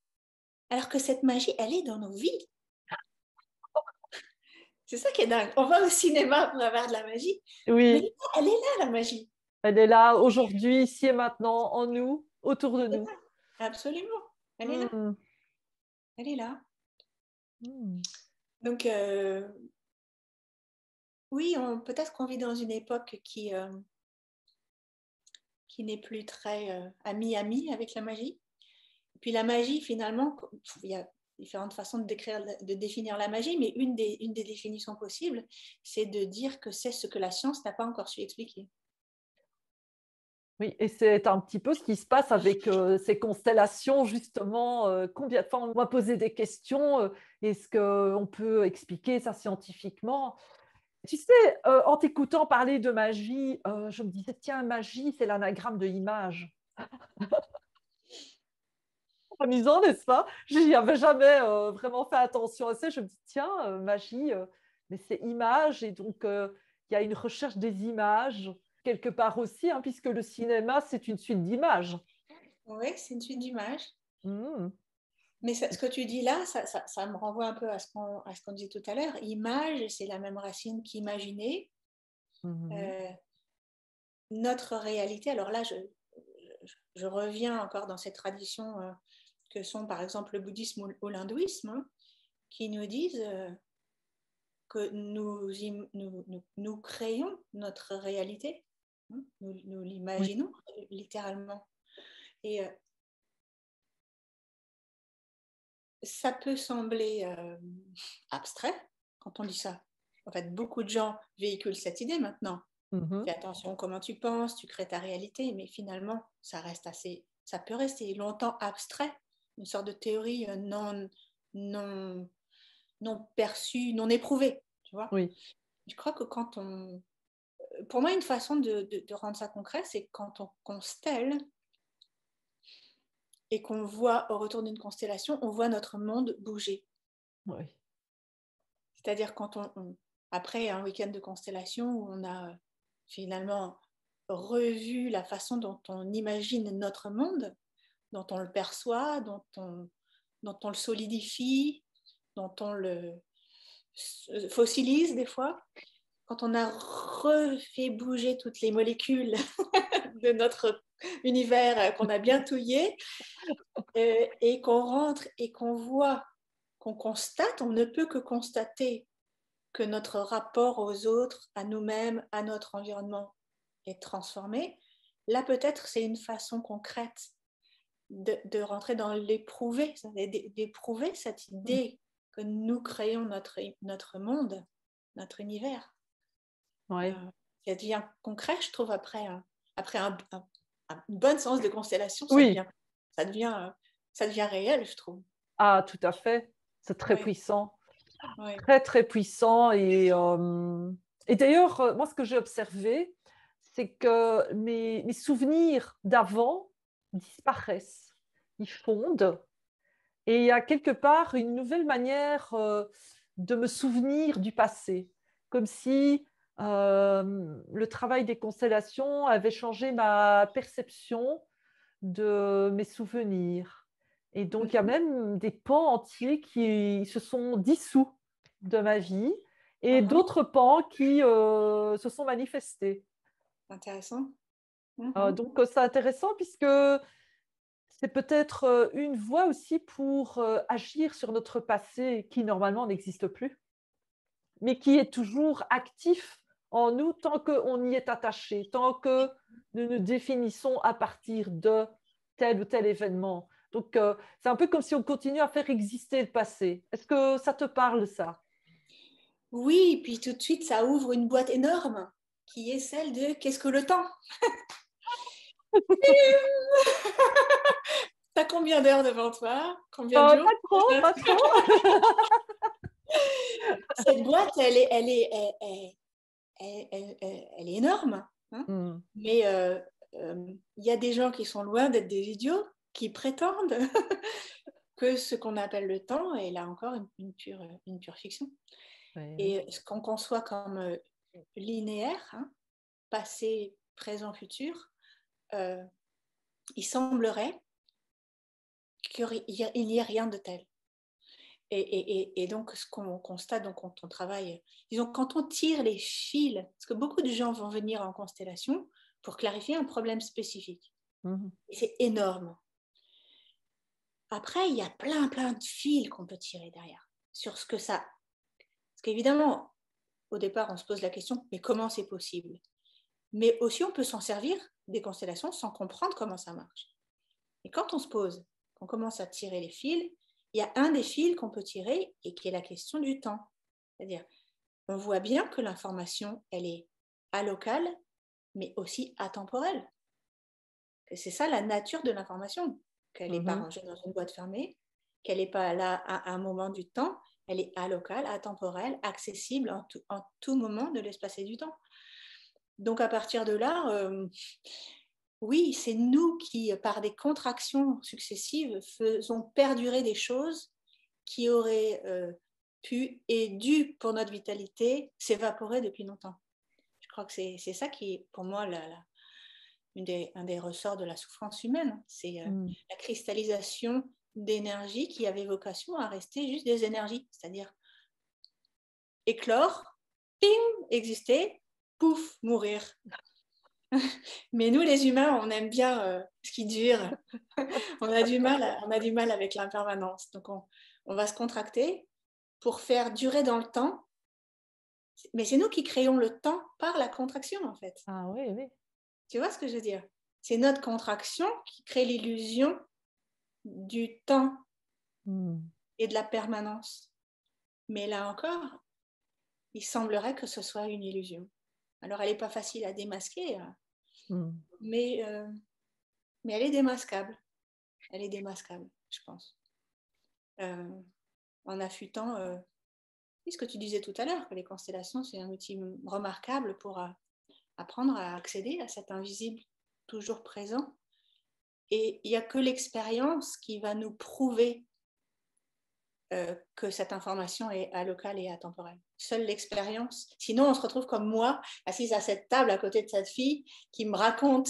Alors que cette magie, elle est dans nos vies. C'est ça qui est dingue. On va au cinéma pour avoir de la magie. Oui. Mais elle est là, la magie. Elle est là aujourd'hui, ici et maintenant, en nous, autour de nous. Absolument. Elle est là. Elle est là. Donc, oui, peut-être qu'on vit dans une époque qui n'est plus très ami-ami avec la magie. Et puis la magie, finalement, il y a différentes façons de définir la magie, mais une des définitions possibles, c'est de dire que c'est ce que la science n'a pas encore su expliquer. Oui, et c'est un petit peu ce qui se passe avec ces constellations, justement. Combien de fois on m'a posé des questions, est-ce qu'on peut expliquer ça scientifiquement? Tu sais, en t'écoutant parler de magie, je me disais, tiens, magie, c'est l'anagramme de image. Amusant, n'est-ce pas? Je n'y avais jamais vraiment fait attention à ça. Je me dis, tiens, magie, mais c'est image, et donc il y a une recherche des images. quelque part aussi, hein, puisque le cinéma, c'est une suite d'images. Oui, c'est une suite d'images. Mhm. Mais ce que tu dis là, ça me renvoie un peu à ce qu'on disait tout à l'heure. Image, c'est la même racine qu'imaginer. Mhm. Notre réalité, alors là, je reviens encore dans cette tradition que sont par exemple le bouddhisme ou l'hindouisme, hein, qui nous disent que nous créons notre réalité, hein, nous Oui, l'imaginons littéralement. Et ça peut sembler abstrait quand on dit ça. En fait, beaucoup de gens véhiculent cette idée maintenant. mhm. Fais attention comment tu penses, tu crées ta réalité, mais finalement, ça peut rester longtemps abstrait, une sorte de théorie non, non perçue, non éprouvée, tu vois. Oui, Je crois que pour moi, une façon de rendre ça concret, c'est quand on constelle et qu'on voit au retour d'une constellation, on voit notre monde bouger. oui. C'est-à-dire après un week-end de constellation où on a finalement revu la façon dont on imagine notre monde, dont on le perçoit, dont on le solidifie, dont on le fossilise des fois. Quand on a refait bouger toutes les molécules de notre univers qu'on a bien touillé, et qu'on rentre et qu'on voit, qu'on constate, on ne peut que constater que notre rapport aux autres, à nous-mêmes, à notre environnement est transformé. Là, peut-être, c'est une façon concrète de rentrer dans l'éprouver, d'éprouver cette idée que nous créons notre monde, notre univers. Oui. Ça devient concret, je trouve, après une bonne séance de constellation, Oui. ça devient, ça devient réel, je trouve. Ah, tout à fait. C'est très Oui, puissant. oui. Très, très puissant. Et d'ailleurs, moi, ce que j'ai observé, c'est que mes souvenirs d'avant disparaissent. Ils fondent. Et il y a quelque part une nouvelle manière de me souvenir du passé. Comme si le travail des constellations avait changé ma perception de mes souvenirs. Et donc, il y a même des pans entiers qui se sont dissous de ma vie et Uh-huh. d'autres pans qui se sont manifestés. Intéressant. Uh-huh. Donc, c'est intéressant puisque c'est peut-être une voie aussi pour agir sur notre passé qui normalement n'existe plus, mais qui est toujours actif en nous tant qu'on y est attaché, tant que nous nous définissons à partir de tel ou tel événement. Donc, c'est un peu comme si on continue à faire exister le passé. Est-ce que ça te parle, ça? Oui, puis tout de suite, ça ouvre une boîte énorme qui est celle de qu'est-ce que le temps? T'as combien d'heures devant toi? Combien de jours? Pas trop, pas trop. Cette boîte, elle est énorme, hein. Hmm. Mais il y a des gens qui sont loin d'être des idiots, qui prétendent que ce qu'on appelle le temps est là encore une pure fiction. Oui, oui. Et ce qu'on conçoit comme linéaire, hein, passé, présent, futur, euh, il semblerait qu'il n'y ait rien de tel. Et donc, ce qu'on constate donc, quand on travaille, disons, quand on tire les fils, parce que beaucoup de gens vont venir en constellation pour clarifier un problème spécifique. Mhm. Et c'est énorme. Après, il y a plein de fils qu'on peut tirer derrière sur ce que ça. Parce qu'évidemment, au départ, on se pose la question, mais comment c'est possible? Mais aussi, on peut s'en servir des constellations sans comprendre comment ça marche. Et quand on se pose, qu'on commence à tirer les fils, il y a un des fils qu'on peut tirer et qui est la question du temps. C'est-à-dire, on voit bien que l'information, elle est alocale, mais aussi atemporelle. Et c'est ça la nature de l'information, qu'elle n'est pas Mhm. rangée dans une boîte fermée, qu'elle n'est pas là à un moment du temps, elle est alocale, atemporelle, accessible en tout moment de l'espace et du temps. Donc à partir de là, oui, c'est nous qui, par des contractions successives, faisons perdurer des choses qui auraient pu et dû, pour notre vitalité, s'évaporer depuis longtemps. Je crois que c'est ça qui est pour moi un des ressorts de la souffrance humaine. C'est la cristallisation d'énergie qui avait vocation à rester juste des énergies, c'est-à-dire éclore, ping, exister, pouf, mourir. Mais nous, les humains, on aime bien ce qui dure. On a du mal avec l'impermanence. Donc, on va se contracter pour faire durer dans le temps. Mais c'est nous qui créons le temps par la contraction, en fait. Ah oui, oui. Tu vois ce que je veux dire? C'est notre contraction qui crée l'illusion du temps et de la permanence. Mais là encore, il semblerait que ce soit une illusion. Alors, elle n'est pas facile à démasquer, mais elle est démasquable. Elle est démasquable, je pense. En affûtant, ce que tu disais tout à l'heure, que les constellations, c'est un outil remarquable pour apprendre à accéder à cet invisible toujours présent. Et il n'y a que l'expérience qui va nous prouver que cette information est alocale et atemporelle. Seule l'expérience. Sinon, on se retrouve comme moi, assise à cette table à côté de cette fille qui me raconte,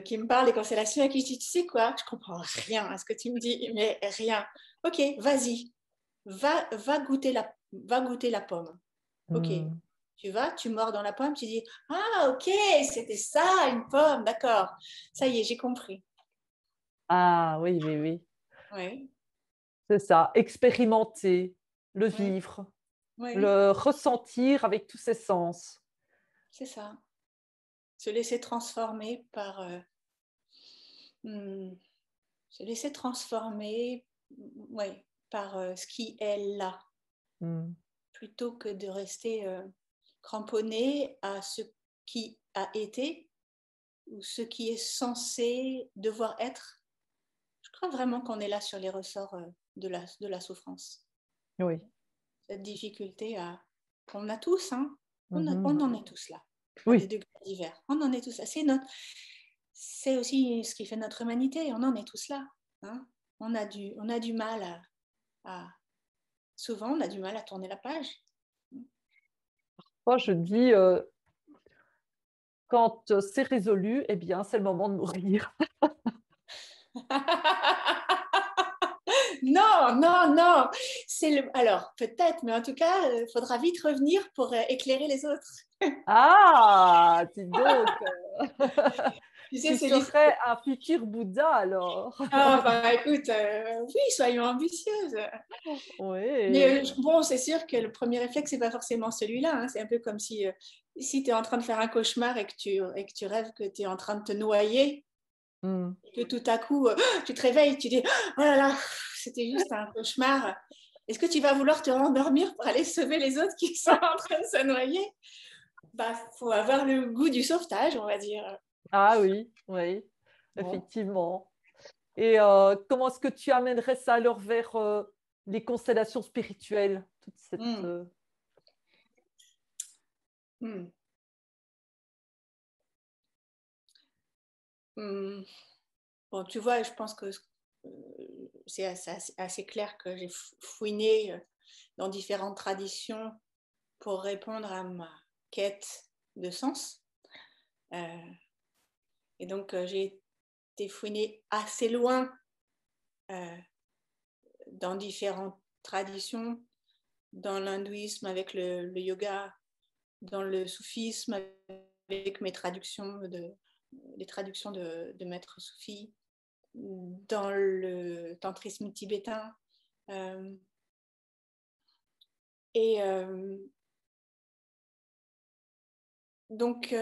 qui me parle des constellations et qui je dis, tu sais quoi, je comprends rien à ce que tu me dis, mais rien. Ok, vas-y, va goûter la pomme. Ok, tu mords dans la pomme, tu dis, ah ok, c'était ça, une pomme, d'accord. Ça y est, j'ai compris. Ah oui, oui, oui. Oui. C'est ça, expérimenter, le Oui. vivre, Oui. le ressentir avec tous ses sens. C'est ça. Se laisser transformer par... se laisser transformer par ce qui est là, plutôt que de rester cramponné à ce qui a été ou ce qui est censé devoir être. Je crois vraiment qu'on est là sur les ressorts de la souffrance. Oui. Cette difficulté qu'on a tous, hein. On en est tous là, à des degrés divers. On en est tous là. C'est aussi ce qui fait notre humanité. On en est tous là. Hein. On a du mal souvent, on a du mal à tourner la page. Moi, je dis, quand c'est résolu, eh bien, c'est le moment de mourir. Non, non, non. Alors, peut-être, mais en tout cas, il faudra vite revenir pour éclairer les autres. Ah, dis donc, Tu sais, tu serais un futur Bouddha alors. Ah, bah écoute, oui, soyons ambitieuses. Oui. Mais bon, c'est sûr que le premier réflexe, c'est pas forcément celui-là. Hein. C'est un peu comme si tu es en train de faire un cauchemar et que tu rêves que tu es en train de te noyer, et que tout à coup, tu te réveilles, tu dis, oh là là, c'était juste un cauchemar. Est-ce que tu vas vouloir te rendormir pour aller sauver les autres qui sont en train de se noyer? Bah, faut avoir le goût du sauvetage, on va dire. Ah oui, oui, Bon. effectivement. Et comment est-ce que tu amènerais ça alors vers les constellations spirituelles, toute cette... Bon, tu vois, je pense que c'est assez clair que j'ai fouiné dans différentes traditions pour répondre à ma quête de sens. Et donc, j'ai été fouiner assez loin dans différentes traditions, dans l'hindouisme avec le yoga, dans le soufisme avec les traductions de maîtres soufis, dans le tantrisme tibétain. Donc,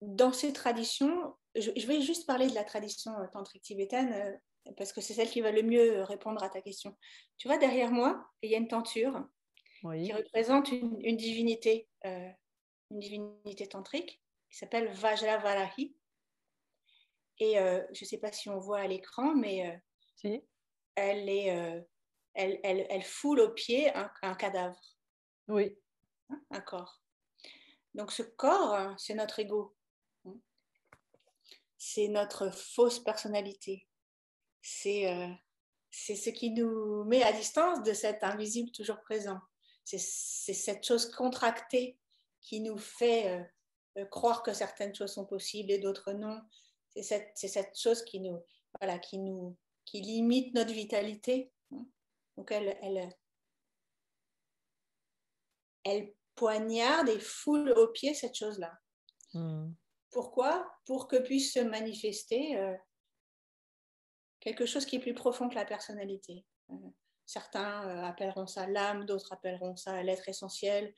dans ces traditions, je vais juste parler de la tradition tantrique tibétaine parce que c'est celle qui va le mieux répondre à ta question. Tu vois, derrière moi, il y a une tenture qui représente une divinité tantrique qui s'appelle Vajravarahi. Et je ne sais pas si on voit à l'écran, mais Si. elle foule au pied un cadavre. Oui. Un corps. Donc ce corps, c'est notre ego. C'est notre fausse personnalité. C'est ce qui nous met à distance de cet invisible toujours présent. c'est cette chose contractée qui nous fait croire que certaines choses sont possibles et d'autres non. C'est cette chose qui limite notre vitalité. Donc elle poignarde et foule au pied cette chose-là. Pourquoi? Pour que puisse se manifester quelque chose qui est plus profond que la personnalité. Certains appelleront ça l'âme, d'autres appelleront ça l'être essentiel,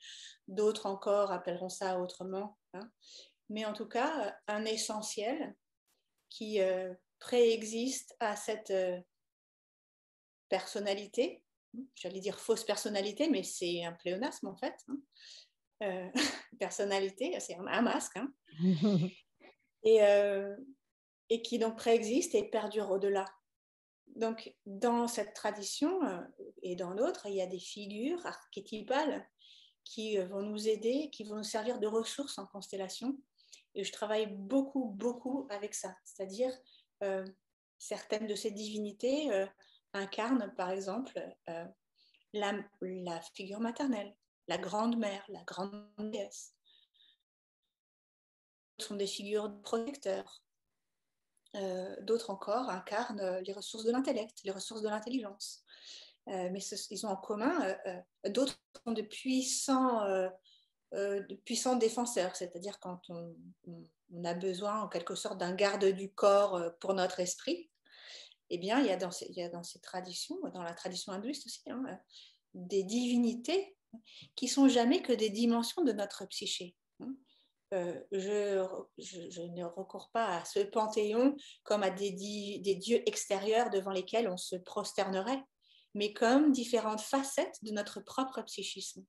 d'autres encore appelleront ça autrement. Mais en tout cas, un essentiel qui préexiste à cette personnalité. J'allais dire fausse personnalité, mais c'est un pléonasme en fait. Personnalité, c'est un masque. Et qui donc préexiste et perdure au-delà. Donc, dans cette tradition et dans d'autres, il y a des figures archétypales qui vont nous aider, qui vont nous servir de ressources en constellation. Et je travaille beaucoup, beaucoup avec ça. C'est-à-dire, certaines de ces divinités incarnent, par exemple, la figure maternelle, la grande-mère, la grande déesse. Ce sont des figures de protecteurs. D'autres encore incarnent les ressources de l'intellect, les ressources de l'intelligence. Mais ils ont en commun, d'autres sont de puissants défenseurs, c'est-à-dire quand on a besoin en quelque sorte d'un garde du corps pour notre esprit, eh bien, il y a dans ces traditions, dans la tradition hindouiste aussi, des divinités qui ne sont jamais que des dimensions de notre psyché. Je ne recours pas à ce panthéon comme à des dieux extérieurs devant lesquels on se prosternerait, mais comme différentes facettes de notre propre psychisme.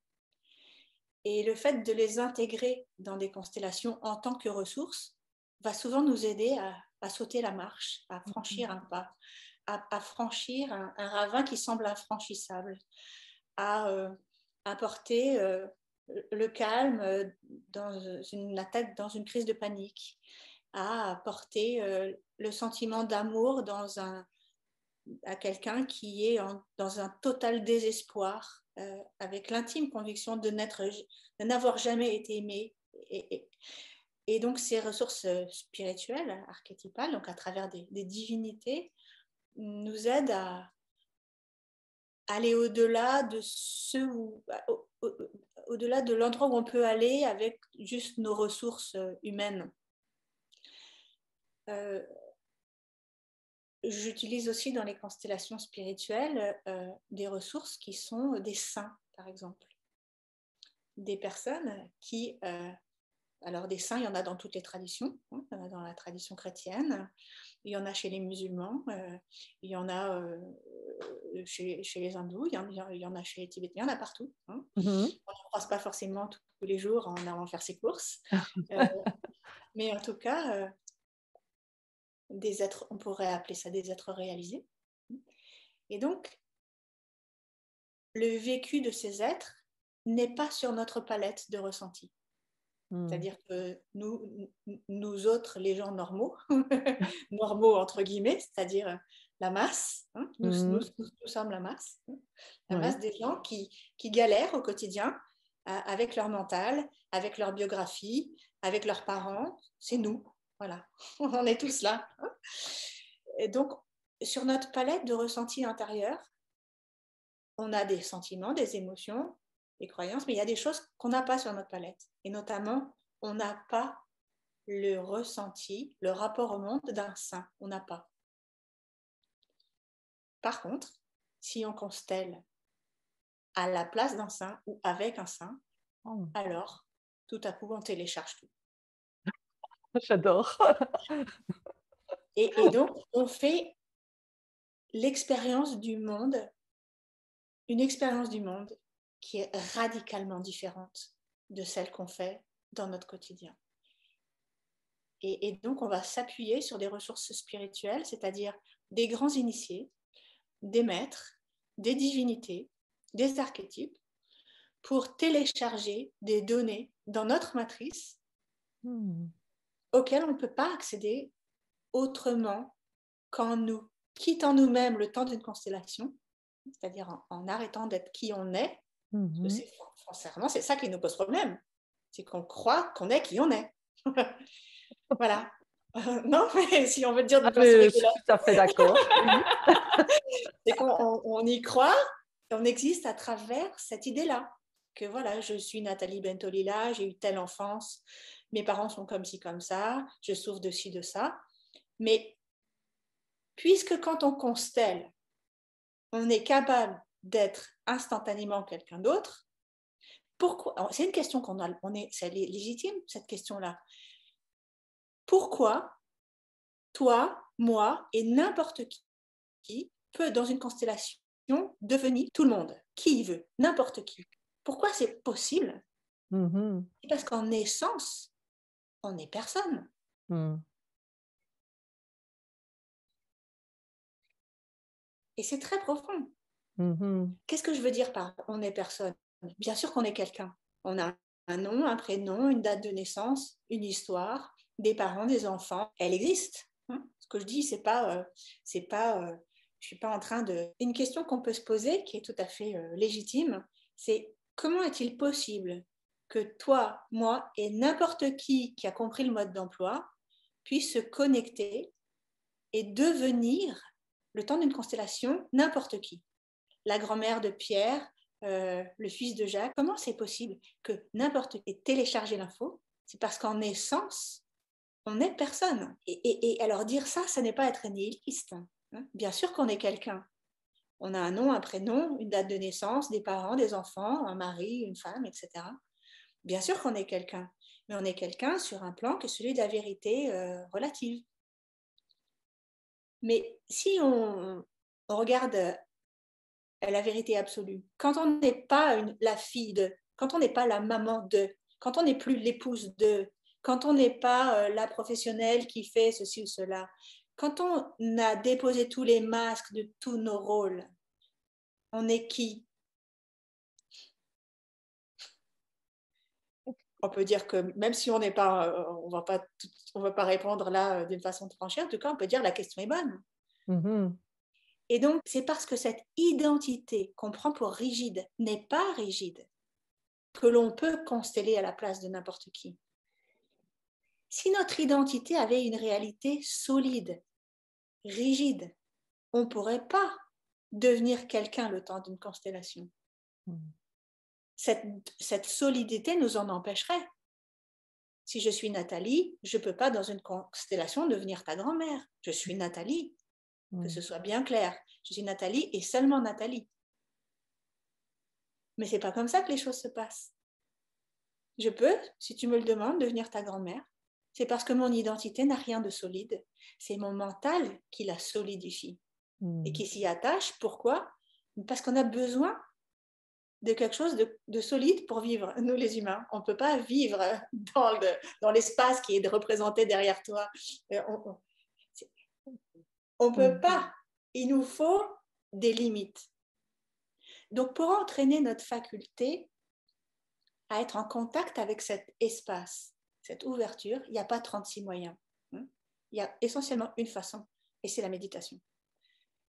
Et le fait de les intégrer dans des constellations en tant que ressources va souvent nous aider à sauter la marche, à franchir un pas, à franchir un ravin qui semble infranchissable, à apporter le calme dans une attaque, dans une crise de panique, à apporter le sentiment d'amour à quelqu'un qui est dans un total désespoir, avec l'intime conviction de n'avoir jamais été aimé. Et donc ces ressources spirituelles, archétypales, donc à travers des divinités, nous aident à aller au-delà de au-delà de l'endroit où on peut aller avec juste nos ressources humaines. J'utilise aussi dans les constellations spirituelles des ressources qui sont des saints, par exemple. Des personnes qui... alors des saints, il y en a dans toutes les traditions. Il y en a dans la tradition chrétienne, il y en a chez les musulmans, il y en a chez les hindous, il y en a chez les tibétains, il y en a partout. On ne croise pas forcément tous les jours en allant faire ses courses. Mais en tout cas, des êtres, on pourrait appeler ça des êtres réalisés. Et donc, le vécu de ces êtres n'est pas sur notre palette de ressentis. C'est-à-dire que nous autres, les gens normaux, normaux entre guillemets, c'est-à-dire la masse, nous sommes la masse des gens qui galèrent au quotidien avec leur mental, avec leur biographie, avec leurs parents, c'est nous, voilà, on est tous là. Et donc, sur notre palette de ressentis intérieurs, on a des sentiments, des émotions, des croyances, mais il y a des choses qu'on n'a pas sur notre palette. Et notamment, on n'a pas le ressenti, le rapport au monde d'un saint. On n'a pas. Par contre, si on constelle à la place d'un saint ou avec un saint, alors, tout à coup, on télécharge tout. J'adore. Et donc, on fait l'expérience du monde, une expérience du monde qui est radicalement différente de celle qu'on fait dans notre quotidien. Et donc, on va s'appuyer sur des ressources spirituelles, c'est-à-dire des grands initiés, des maîtres, des divinités, des archétypes, pour télécharger des données dans notre matrice auxquelles on ne peut pas accéder autrement qu'en nous quittant nous-mêmes le temps d'une constellation, c'est-à-dire en arrêtant d'être qui on est Sincèrement, c'est ça qui nous pose problème. C'est qu'on croit qu'on est qui on est. Voilà. Non, mais si on veut le dire Ah, d'une façon mais je suis rigolote, tout à fait d'accord. Oui. c'est qu'on y croit et on existe à travers cette idée-là. Que voilà, je suis Nathalie Bentolila, j'ai eu telle enfance, mes parents sont comme ci, comme ça, je souffre de ci, de ça. Mais puisque quand on constelle, on est capable d'être instantanément quelqu'un d'autre, pourquoi? C'est une question c'est légitime, cette question-là. Pourquoi toi, moi et n'importe qui peut, dans une constellation, devenir tout le monde, qui il veut, n'importe qui? Pourquoi c'est possible? C'est parce qu'en essence, on n'est personne. Et c'est très profond. Qu'est-ce que je veux dire par on est personne? Bien sûr qu'on est quelqu'un. On a un nom, un prénom, une date de naissance, une histoire, des parents, des enfants. Elle existe. Ce que je dis, je suis pas en train de. Une question qu'on peut se poser, qui est tout à fait légitime, c'est comment est-il possible que toi, moi et n'importe qui a compris le mode d'emploi puisse se connecter et devenir, le temps d'une constellation, n'importe qui? La grand-mère de Pierre, le fils de Jacques. Comment c'est possible que n'importe qui ait téléchargé l'info? C'est parce qu'en essence, on n'est personne. Et alors dire ça, ça n'est pas être nihiliste. Bien sûr qu'on est quelqu'un. On a un nom, un prénom, une date de naissance, des parents, des enfants, un mari, une femme, etc. Bien sûr qu'on est quelqu'un. Mais on est quelqu'un sur un plan qui est celui de la vérité relative. Mais si on regarde la vérité absolue. Quand on n'est pas la fille de, quand on n'est pas la maman de, quand on n'est plus l'épouse de, quand on n'est pas la professionnelle qui fait ceci ou cela, quand on a déposé tous les masques de tous nos rôles, on est qui? On peut dire que même si on n'est pas, on va pas répondre là d'une façon tranchée, en tout cas, on peut dire la question est bonne. Et donc, c'est parce que cette identité qu'on prend pour rigide n'est pas rigide que l'on peut consteller à la place de n'importe qui. Si notre identité avait une réalité solide, rigide, on ne pourrait pas devenir quelqu'un le temps d'une constellation. Cette solidité nous en empêcherait. Si je suis Nathalie, je ne peux pas dans une constellation devenir ta grand-mère. Je suis Nathalie, que ce soit bien clair. Je suis Nathalie et seulement Nathalie. Mais ce n'est pas comme ça que les choses se passent. Je peux, si tu me le demandes, devenir ta grand-mère. C'est parce que mon identité n'a rien de solide. C'est mon mental qui la solidifie et qui s'y attache. Pourquoi? Parce qu'on a besoin de quelque chose de solide pour vivre, nous les humains. On ne peut pas vivre dans l'espace qui est représenté derrière toi. On ne peut pas. Il nous faut des limites. Donc, pour entraîner notre faculté à être en contact avec cet espace, cette ouverture, il n'y a pas 36 moyens. Il y a essentiellement une façon, et c'est la méditation.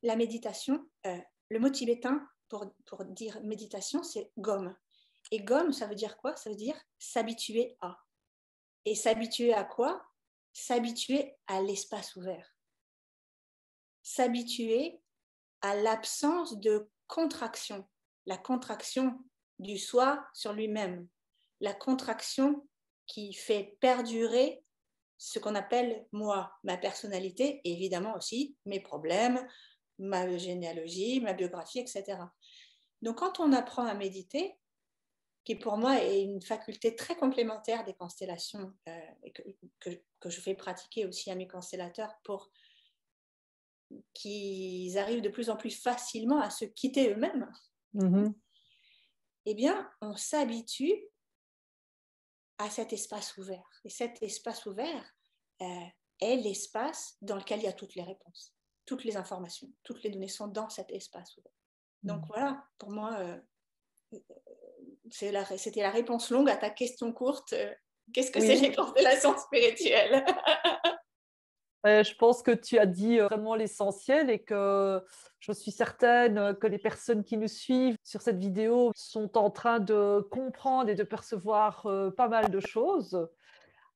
La méditation, le mot tibétain pour dire méditation, c'est gom. Et gom, ça veut dire quoi? Ça veut dire s'habituer à. Et s'habituer à quoi? S'habituer à l'espace ouvert. S'habituer à l'absence de contraction. La contraction du soi sur lui-même. La contraction qui fait perdurer ce qu'on appelle moi, ma personnalité, et évidemment aussi mes problèmes, ma généalogie, ma biographie, etc. Donc quand on apprend à méditer, qui pour moi est une faculté très complémentaire des constellations, et que je fais pratiquer aussi à mes constellateurs pour qu'ils arrivent de plus en plus facilement à se quitter eux-mêmes, eh bien, on s'habitue à cet espace ouvert. Et cet espace ouvert est l'espace dans lequel il y a toutes les réponses, toutes les informations, toutes les données sont dans cet espace ouvert. Donc voilà, pour moi, c'était la réponse longue à ta question courte. Qu'est-ce que c'est les constellations spirituelles? Je pense que tu as dit vraiment l'essentiel et que je suis certaine que les personnes qui nous suivent sur cette vidéo sont en train de comprendre et de percevoir pas mal de choses.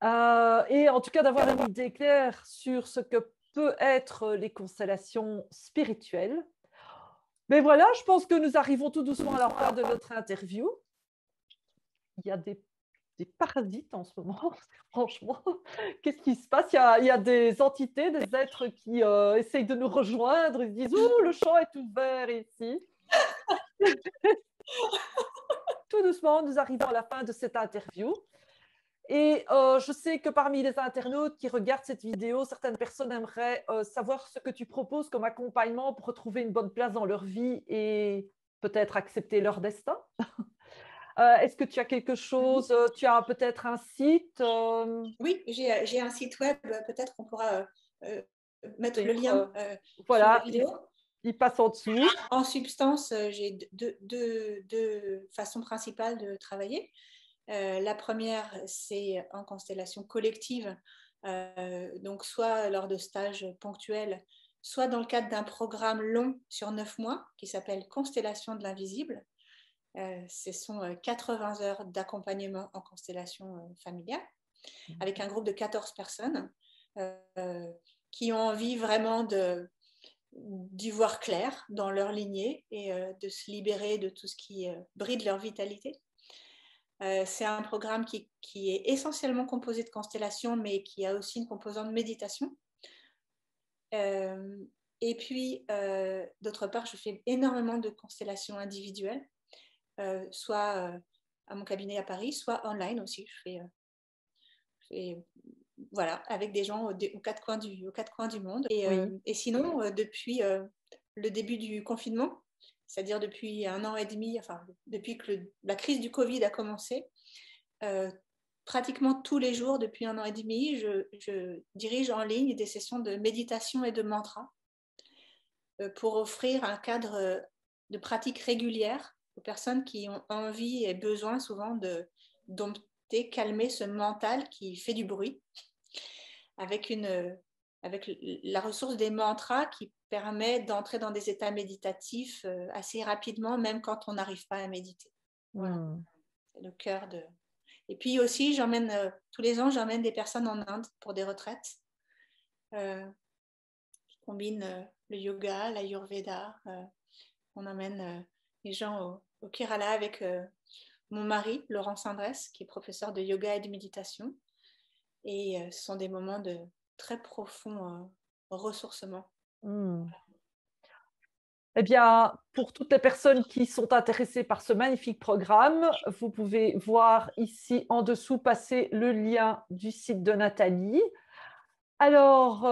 Et en tout cas d'avoir une idée claire sur ce que peut être les constellations spirituelles. Mais voilà, je pense que nous arrivons tout doucement à la fin de notre interview. Il y a des parasites en ce moment, franchement. Qu'est-ce qui se passe? Il y a des entités, des êtres qui essayent de nous rejoindre. Ils se disent: ouh, le champ est ouvert ici. Tout doucement, nous arrivons à la fin de cette interview. Et je sais que parmi les internautes qui regardent cette vidéo, certaines personnes aimeraient savoir ce que tu proposes comme accompagnement pour retrouver une bonne place dans leur vie et peut-être accepter leur destin. Est-ce que tu as quelque chose, tu as peut-être un site Oui, j'ai un site web, peut-être qu'on pourra mettre le peut-être, lien sous la voilà, vidéo. il passe en dessous. En substance, j'ai deux façons principales de travailler. La première, c'est en constellation collective, donc soit lors de stages ponctuels, soit dans le cadre d'un programme long sur 9 mois qui s'appelle Constellation de l'invisible. Ce sont 80 heures d'accompagnement en constellation familiale avec un groupe de 14 personnes qui ont envie vraiment d'y voir clair dans leur lignée et de se libérer de tout ce qui bride leur vitalité. C'est un programme qui est essentiellement composé de constellations, mais qui a aussi une composante de méditation. Et puis, d'autre part, je fais énormément de constellations individuelles, soit à mon cabinet à Paris, soit online aussi. Je fais voilà, avec des gens aux quatre coins du monde. Et sinon, depuis le début du confinement, c'est-à-dire depuis 1 an et demi, enfin, depuis que la crise du Covid a commencé, pratiquement tous les jours, depuis 1 an et demi, je dirige en ligne des sessions de méditation et de mantra pour offrir un cadre de pratique régulière aux personnes qui ont envie et besoin souvent de dompter, calmer ce mental qui fait du bruit avec la ressource des mantras qui permet d'entrer dans des états méditatifs assez rapidement, même quand on n'arrive pas à méditer. Voilà. C'est le cœur de... Et puis aussi, tous les ans, j'emmène des personnes en Inde pour des retraites qui combinent le yoga, l'ayurveda. On emmène les gens au Kerala avec mon mari, Laurent Sindress, qui est professeur de yoga et de méditation. Et ce sont des moments de très profond ressourcement. Eh bien, pour toutes les personnes qui sont intéressées par ce magnifique programme, vous pouvez voir ici en dessous passer le lien du site de Nathalie. Alors,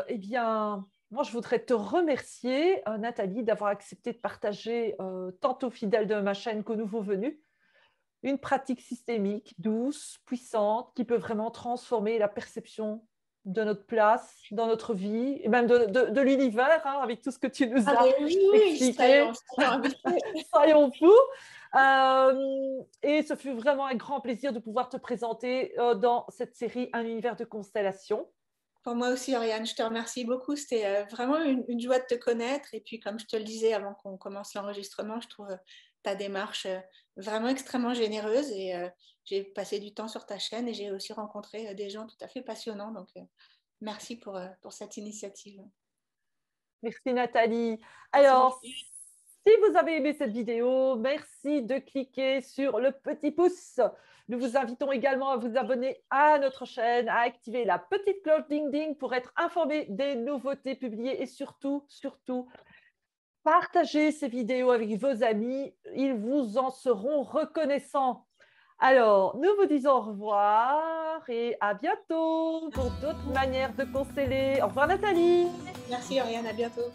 eh bien, moi, je voudrais te remercier, Nathalie, d'avoir accepté de partager, tant aux fidèles de ma chaîne qu'aux nouveaux venus, une pratique systémique, douce, puissante, qui peut vraiment transformer la perception de notre place dans notre vie, et même de l'univers, hein, avec tout ce que tu nous as expliqué. Soyons fous. Et ce fut vraiment un grand plaisir de pouvoir te présenter dans cette série Un univers de constellations. Pour moi aussi, Oriane, je te remercie beaucoup. C'était vraiment une joie de te connaître. Et puis, comme je te le disais avant qu'on commence l'enregistrement, je trouve ta démarche vraiment extrêmement généreuse. Et j'ai passé du temps sur ta chaîne et j'ai aussi rencontré des gens tout à fait passionnants. Donc, merci pour cette initiative. Merci Nathalie. Alors, si vous avez aimé cette vidéo, merci de cliquer sur le petit pouce. Nous vous invitons également à vous abonner à notre chaîne, à activer la petite cloche ding ding pour être informé des nouveautés publiées et surtout, partagez ces vidéos avec vos amis. Ils vous en seront reconnaissants. Alors, nous vous disons au revoir et à bientôt pour d'autres manières de consteller. Au revoir Nathalie. Merci Oriane, à bientôt.